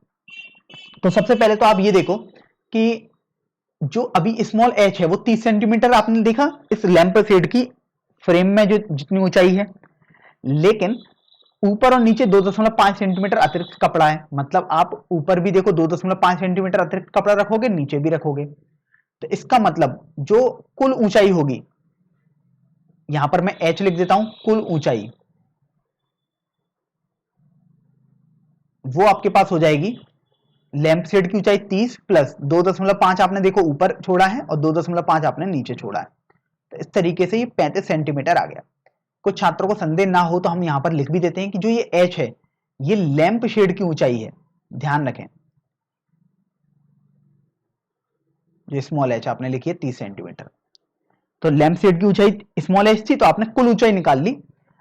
[SPEAKER 1] तो सबसे पहले तो आप ये देखो कि जो अभी स्मॉल h है वो 30 सेंटीमीटर आपने देखा इस लैंप शेड की फ्रेम में जो जितनी ऊंचाई है, लेकिन ऊपर और नीचे 2.5 सेंटीमीटर अतिरिक्त कपड़ा है। मतलब आप ऊपर भी देखो 2.5 सेंटीमीटर अतिरिक्त कपड़ा रखोगे, नीचे भी रखोगे। तो इसका मतलब जो कुल ऊंचाई होगी, यहां पर मैं h लिख देता हूं, कुल ऊंचाई वो आपके पास हो जाएगी लैंप शेड की ऊंचाई 30 प्लस 2.5 आपने देखो ऊपर छोड़ा है और 2.5 आपने नीचे छोड़ा है। तो इस तरीके से ये 35 सेंटीमीटर आ गया। कुछ छात्रों को संदेह ना हो तो हम यहां पर लिख भी देते हैं कि जो ये h है ये लैंप शेड की ऊंचाई है। ध्यान रखें जो स्मॉल h आपने लिखी है 30 सेंटीमीटर। तो लैंप शेड की ऊंचाई स्मॉल h थी तो आपने कुल ऊंचाई निकाल ली।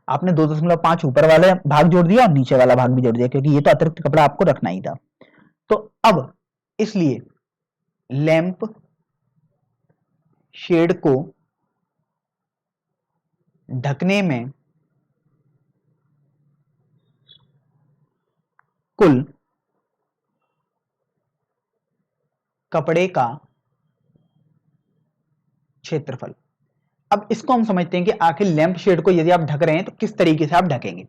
[SPEAKER 1] आपने 2.5 ऊपर वाला भाग जोड़ दिया और नीचे वाला भाग भी जोड़ दिया क्योंकि ये तो अतिरिक्त कपड़ा आपको रखना ही था। तो अब इसलिए लैंप शेड को ढकने में कुल कपड़े का क्षेत्रफल। अब इसको हम समझते हैं कि आखिर लैंप शेड को यदि आप ढक रहे हैं तो किस तरीके से आप ढकेंगे।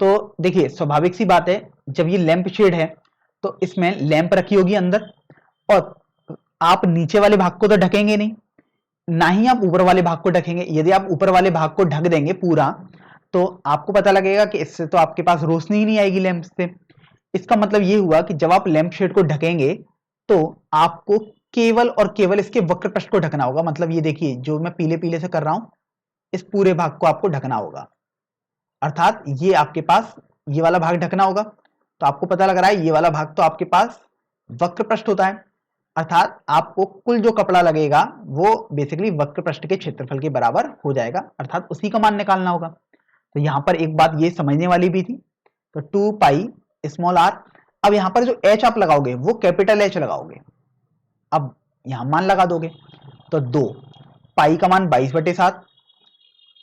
[SPEAKER 1] तो देखिए स्वाभाविक सी बात है, जब ये लैंप शेड है तो इसमें लैंप रखी होगी अंदर, और आप नीचे वाले भाग को तो ढकेंगे नहीं, ना ही आप ऊपर वाले भाग को ढकेंगे। यदि आप ऊपर वाले भाग को ढक देंगे पूरा तो आपको पता लगेगा कि इससे तो आपके पास रोशनी ही नहीं आएगी लैंप से। इसका मतलब ये हुआ कि जब आप लैंप शेड को ढकेंगे तो आपको केवल और केवल इसके वक्र पृष्ठ को ढकना होगा। मतलब ये देखिए जो मैं पीले पीले से कर रहा हूं, इस पूरे भाग को आपको ढकना होगा, अर्थात ये आपके पास ये वाला भाग ढकना होगा। तो आपको पता लग रहा है ये वाला भाग तो आपके पास वक्र पृष्ठ होता है, अर्थात आपको कुल जो कपड़ा लगेगा वो बेसिकली वक्र पृष्ठ के क्षेत्रफल के बराबर हो जाएगा, अर्थात उसी का मान निकालना होगा। तो यहां पर एक बात ये समझने वाली भी थी। तो 2 पाई स्मॉल आर, अब यहां पर जो एच आप लगाओगे वो कैपिटल एच लगाओगे। अब यहां मान लगा दोगे तो 2 पाई का मान 22/7,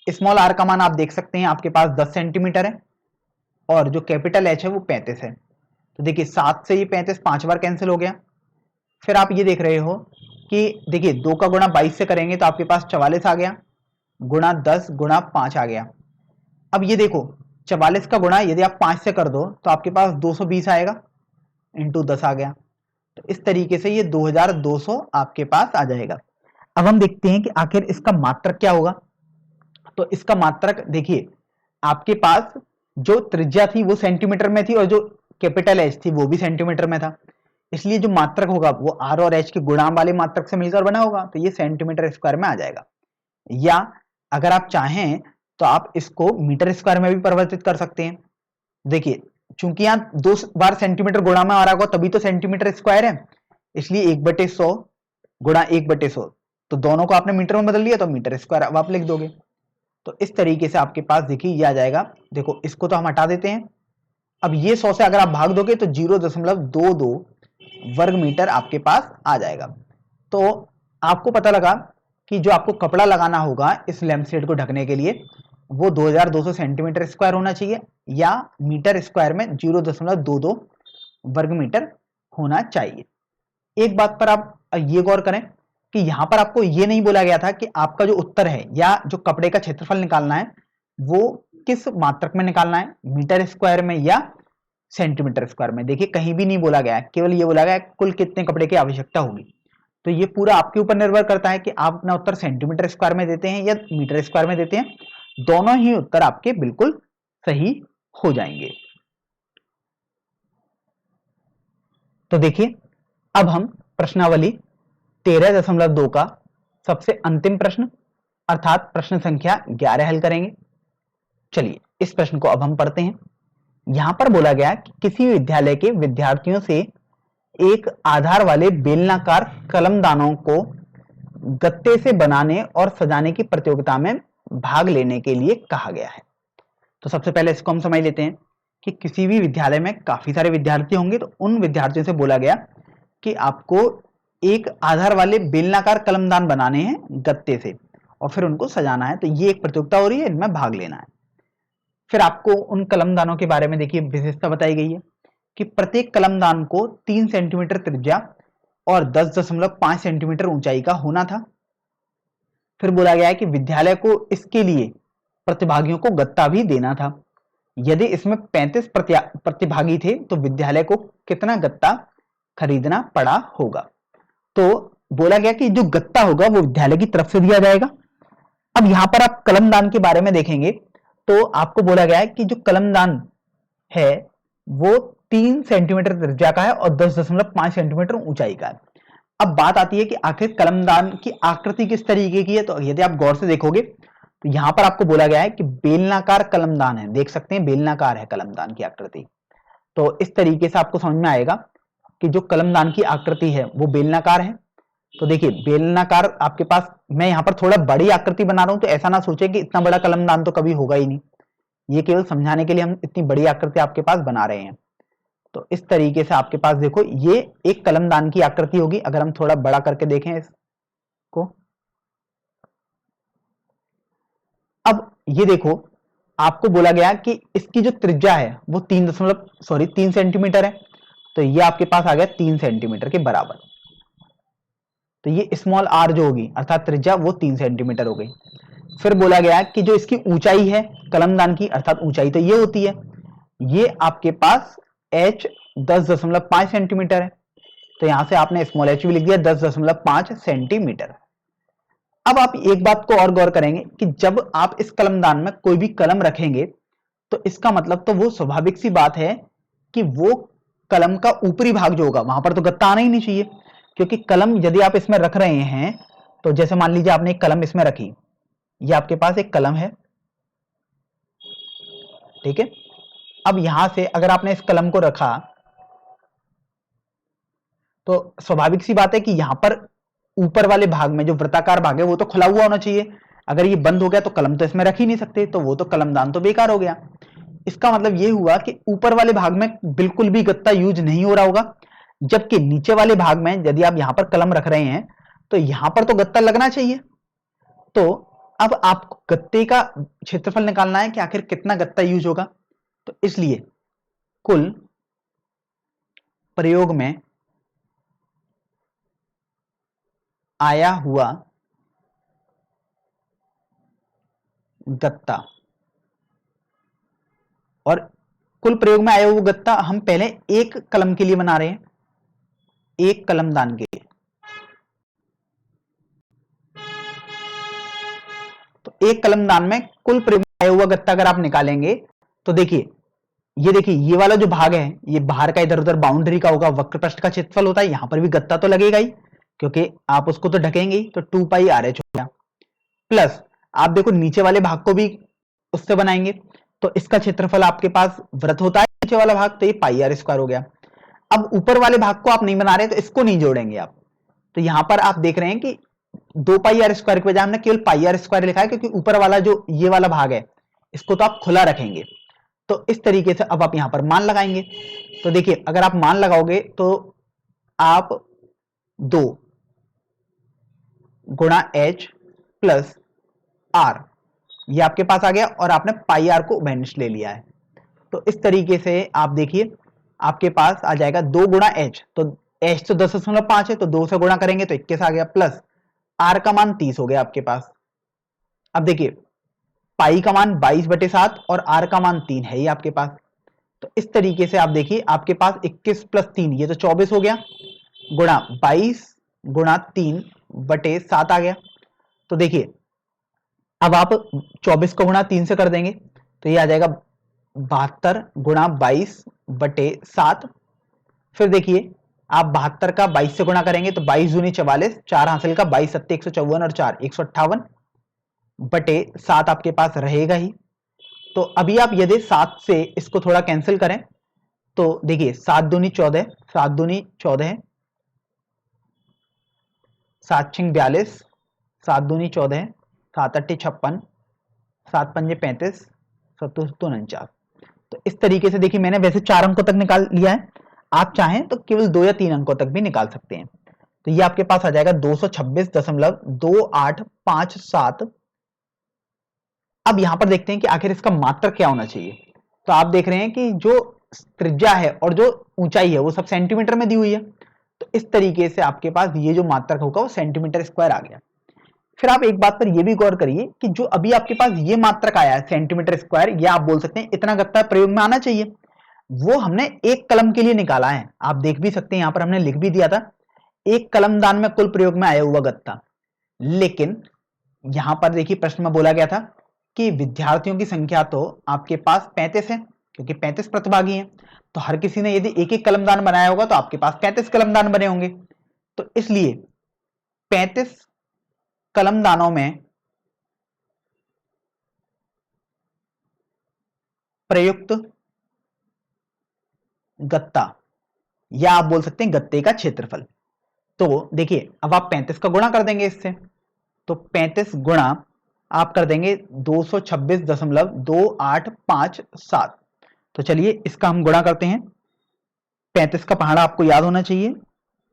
[SPEAKER 1] स्मॉल आर का मान आप देख सकते हैं आपके पास 10 सेंटीमीटर है, और जो कैपिटल एच है वो 35 है। तो देखिए 7 से ये 35 5 बार कैंसिल हो गया। फिर आप ये देख रहे हो कि देखिए 2 का गुणा 22 से करेंगे तो आपके पास 44 आ गया, गुणा 10 गुणा 5 आ गया। अब ये देखो 44 का गुणा यदि आप 5 से कर दो तो आपके पास 220 आएगा, इंटू 10 आ गया। तो इस तरीके से ये 2200 आपके पास आ जाएगा। अब हम देखते हैं कि आखिर इसका मात्रक क्या होगा। तो इसका मात्रक देखिए आपके पास जो त्रिज्या थी वो सेंटीमीटर में थी और जो कैपिटल एच थी वो भी सेंटीमीटर में था, इसलिए जो मात्रक होगा वो आर और एच के गुणा वाले मात्रक से मिलकर बना होगा, तो ये सेंटीमीटर स्क्वायर में आ जाएगा। या अगर आप चाहें तो आप इसको मीटर स्क्वायर में भी परिवर्तित कर सकते हैं। देखिए चूंकि यहाँ 2 बार सेंटीमीटर गुणा में आ रहा होगा तभी तो सेंटीमीटर स्क्वायर है, इसलिए 1/100 गुणा 1/100, तो दोनों को आपने मीटर में बदल लिया तो मीटर स्क्वायर अब आप लिख दोगे। तो इस तरीके से आपके पास देखिए ये आ जाएगा। देखो इसको तो हम हटा देते हैं। अब ये 100 से अगर आप भाग दोगे तो 0.22 वर्ग मीटर आपके पास आ जाएगा। तो आपको पता लगा कि जो आपको कपड़ा लगाना होगा इस लैंप शेड को ढकने के लिए वो 2200 सेंटीमीटर स्क्वायर होना चाहिए, या मीटर स्क्वायर में 0.22 वर्ग मीटर होना चाहिए। एक बात पर आप ये गौर करें कि यहां पर आपको ये नहीं बोला गया था कि आपका जो उत्तर है या जो कपड़े का क्षेत्रफल निकालना है वो किस मात्रक में निकालना है, मीटर स्क्वायर में या सेंटीमीटर स्क्वायर में। देखिए कहीं भी नहीं बोला गया है, केवल ये बोला गया है कुल कितने कपड़े की आवश्यकता होगी। तो ये पूरा आपके ऊपर निर्भर करता है कि आप अपना उत्तर सेंटीमीटर स्क्वायर में देते हैं या मीटर स्क्वायर में देते हैं, दोनों ही उत्तर आपके बिल्कुल सही हो जाएंगे। तो देखिए अब हम प्रश्नावली 13.2 का सबसे अंतिम प्रश्न अर्थात प्रश्न संख्या 11 हल करेंगे। चलिए इस प्रश्न को अब हम पढ़ते हैं। यहां पर बोला गया कि किसी विद्यालय के विद्यार्थियों से एक आधार वाले बेलनाकार कलमदानों को गत्ते से बनाने और सजाने की प्रतियोगिता में भाग लेने के लिए कहा गया है। तो सबसे पहले इसको हम समझ लेते हैं कि किसी भी विद्यालय में काफी सारे विद्यार्थी होंगे, तो उन विद्यार्थियों से बोला गया कि आपको एक आधार वाले बेलनाकार कलमदान बनाने हैं गत्ते से और फिर उनको सजाना है। तो ये एक प्रतियोगिता हो रही है, इनमें भाग लेना है। फिर आपको उन कलमदानों के बारे में देखिए विशेषता बताई गई है कि प्रत्येक कलमदान को 3 सेंटीमीटर त्रिज्या और 10.5 सेंटीमीटर ऊंचाई का होना था। फिर बोला गया है कि विद्यालय को इसके लिए प्रतिभागियों को गत्ता भी देना था। यदि इसमें 35 प्रतिभागी थे तो विद्यालय को कितना गत्ता खरीदना पड़ा होगा। तो बोला गया कि जो गत्ता होगा वो विद्यालय की तरफ से दिया जाएगा। अब यहां पर आप कलमदान के बारे में देखेंगे तो आपको बोला गया है कि जो कलमदान है वो 3 सेंटीमीटर त्रिज्या का है और 10.5 सेंटीमीटर ऊंचाई का है। अब बात आती है कि आखिर कलमदान की आकृति किस तरीके की है। तो यदि आप गौर से देखोगे तो यहां पर आपको बोला गया है कि बेलनाकार कलमदान है, देख सकते हैं बेलनाकार है कलमदान की आकृति। तो इस तरीके से आपको समझ में आएगा कि जो कलमदान की आकृति है वो बेलनाकार है। तो देखिए बेलनाकार आपके पास, मैं यहाँ पर थोड़ा बड़ी आकृति बना रहा हूं तो ऐसा ना सोचे कि इतना बड़ा कलमदान तो कभी होगा ही नहीं, ये केवल समझाने के लिए हम इतनी बड़ी आकृति आपके पास बना रहे हैं। तो इस तरीके से आपके पास देखो ये एक कलमदान की आकृति होगी। अगर हम थोड़ा बड़ा करके देखें इसको, अब ये देखो आपको बोला गया कि इसकी जो त्रिज्या है वो 3 सेंटीमीटर है, तो ये आपके पास आ गया 3 सेंटीमीटर के बराबर। तो ये स्मॉल आर जो होगी अर्थात त्रिज्या वो 3 सेंटीमीटर हो गई। फिर बोला गया कि जो इसकी ऊंचाई है कलमदान की, अर्थात ऊंचाई तो ये होती है, ये आपके पास h 10.5 सेंटीमीटर है, तो यहां से आपने स्मॉल h भी लिख दिया 10.5 सेंटीमीटर। अब आप एक बात को और गौर करेंगे कि जब आप इस कलमदान में कोई भी कलम रखेंगे तो इसका मतलब तो वो स्वाभाविक सी बात है कि वो कलम का ऊपरी भाग जो होगा वहां पर तो गत्ता आना ही नहीं चाहिए, क्योंकि कलम यदि आप इसमें रख रहे हैं तो जैसे मान लीजिए आपने एक कलम इसमें रखी, ये आपके पास एक कलम है, ठीक है। अब यहां से अगर आपने इस कलम को रखा तो स्वाभाविक सी बात है कि यहां पर ऊपर वाले भाग में जो वृत्ताकार भाग है वो तो खुला हुआ होना चाहिए। अगर ये बंद हो गया तो कलम तो इसमें रख ही नहीं सकते, तो वो तो कलमदान तो बेकार हो गया। इसका मतलब ये हुआ कि ऊपर वाले भाग में बिल्कुल भी गत्ता यूज नहीं हो रहा होगा, जबकि नीचे वाले भाग में यदि आप यहां पर कलम रख रहे हैं तो यहां पर तो गत्ता लगना चाहिए। तो अब आपको गत्ते का क्षेत्रफल निकालना है कि आखिर कितना गत्ता यूज होगा। तो इसलिए कुल प्रयोग में आया हुआ गत्ता, और कुल प्रयोग में आया हुआ गत्ता हम पहले एक कलम के लिए बना रहे हैं, एक कलमदान के लिए। तो एक कलमदान में कुल प्रयोग में आया हुआ गत्ता अगर आप निकालेंगे तो देखिए ये वाला जो भाग है ये बाहर का इधर उधर बाउंड्री का होगा, वक्र पृष्ठ का क्षेत्रफल होता है, यहां पर भी गत्ता तो लगेगा ही क्योंकि आप उसको तो ढकेंगे ही, तो 2 पाई आर एच हो गया। प्लस आप देखो नीचे वाले भाग को भी उससे बनाएंगे, तो इसका क्षेत्रफल आपके पास वृत्त होता है नीचे वाला भाग, तो ये पाई आर स्क्वायर हो गया। अब ऊपर वाले भाग को आप नहीं बना रहे तो इसको नहीं जोड़ेंगे आप, तो यहां पर आप देख रहे हैं कि 2 पाई आर स्क्वायर के बजाय हमने केवल पाई आर स्क्वायर लिखा है, क्योंकि ऊपर वाला जो ये वाला भाग है इसको तो आप खुला रखेंगे। तो इस तरीके से अब आप यहां पर मान लगाएंगे। तो देखिए अगर आप मान लगाओगे तो आप 2 गुणा h प्लस आर ये आपके पास आ गया, और आपने पाई आर को वैनिश ले लिया है। तो इस तरीके से आप देखिए आपके पास आ जाएगा 2 गुणा h, तो h तो 10.5 है तो 2 से गुणा करेंगे तो 21 आ गया, प्लस आर का मान 30 हो गया आपके पास। अब देखिए पाई का मान 22/7 और आर का मान 3 है ही आपके पास। तो इस तरीके से आप देखिए आपके पास 21 प्लस 3 ये तो 24 हो गया, गुणा 22 गुणा 3/7 आ गया। तो देखिए अब आप 24 को गुणा 3 से कर देंगे तो ये आ जाएगा 72 गुणा 22/7। फिर देखिए आप 72 का 22 से गुणा करेंगे तो 22 दूनी 44, 4 हासिल का 22 सत्ते 154 और 4 158/7 आपके पास रहेगा ही। तो अभी आप यदि 7 से इसको थोड़ा कैंसिल करें तो देखिए 7 दूनी 14, 7 दूनी 14, 7 छिंग 42, 7 दूनी 14, 7 अट्ठी 56, 7 पंजे 35, 7 सत्तू 49। तो इस तरीके से देखिए मैंने वैसे 4 अंकों तक निकाल लिया है, आप चाहें तो केवल 2 या 3 अंकों तक भी निकाल सकते हैं। तो ये आपके पास आ जाएगा 226.2857। अब यहां पर देखते हैं कि आखिर इसका मात्रक क्या होना चाहिए। तो आप देख रहे हैं कि जो त्रिज्या है और जो ऊंचाई है वो सब सेंटीमीटर में दी हुई है, तो इस तरीके से आपके पास ये जो मात्रक होगा वो सेंटीमीटर स्क्वायर आ गया। फिर आप एक बात पर यह भी गौर करिए कि जो अभी आपके पास ये मात्रक आया है सेंटीमीटर स्क्वायर, या आप बोल सकते हैं इतना गत्ता प्रयोग में आना चाहिए, वो हमने एक कलम के लिए निकाला है। आप देख भी सकते हैं यहां पर हमने लिख भी दिया था एक कलमदान में कुल प्रयोग में आया हुआ गत्ता। लेकिन यहां पर देखिए प्रश्न में बोला गया था कि विद्यार्थियों की संख्या तो आपके पास 35 है, क्योंकि 35 प्रतिभागी हैं, तो हर किसी ने यदि एक एक कलमदान बनाया होगा तो आपके पास 35 कलमदान बने होंगे। तो इसलिए 35 कलमदानों में प्रयुक्त गत्ता, या आप बोल सकते हैं गत्ते का क्षेत्रफल। तो देखिए अब आप 35 का गुणा कर देंगे इससे, तो 35 गुणा आप कर देंगे 226.2857। तो चलिए इसका हम गुणा करते हैं। 35 का पहाड़ा आपको याद होना चाहिए।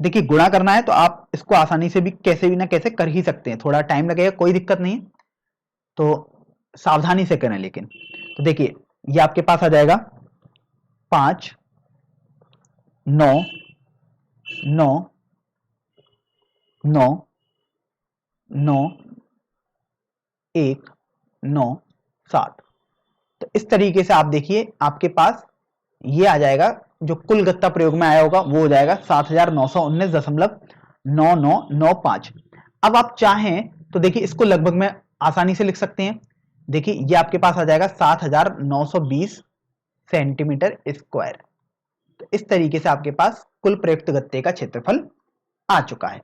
[SPEAKER 1] देखिए गुणा करना है तो आप इसको आसानी से भी कैसे भी ना कैसे कर ही सकते हैं, थोड़ा टाइम लगेगा, कोई दिक्कत नहीं है, तो सावधानी से करें लेकिन। तो देखिए ये आपके पास आ जाएगा 5 9 9 9 9 1 9 7। तो इस तरीके से आप देखिए आपके पास ये आ जाएगा, जो कुल गत्ता प्रयोग में आया होगा वो हो जाएगा 7919.9995। अब आप चाहें तो देखिए इसको लगभग में आसानी से लिख सकते हैं। देखिए ये आपके पास आ जाएगा 7920 सेंटीमीटर स्क्वायर। तो इस तरीके से आपके पास कुल प्रयुक्त गत्ते का क्षेत्रफल आ चुका है।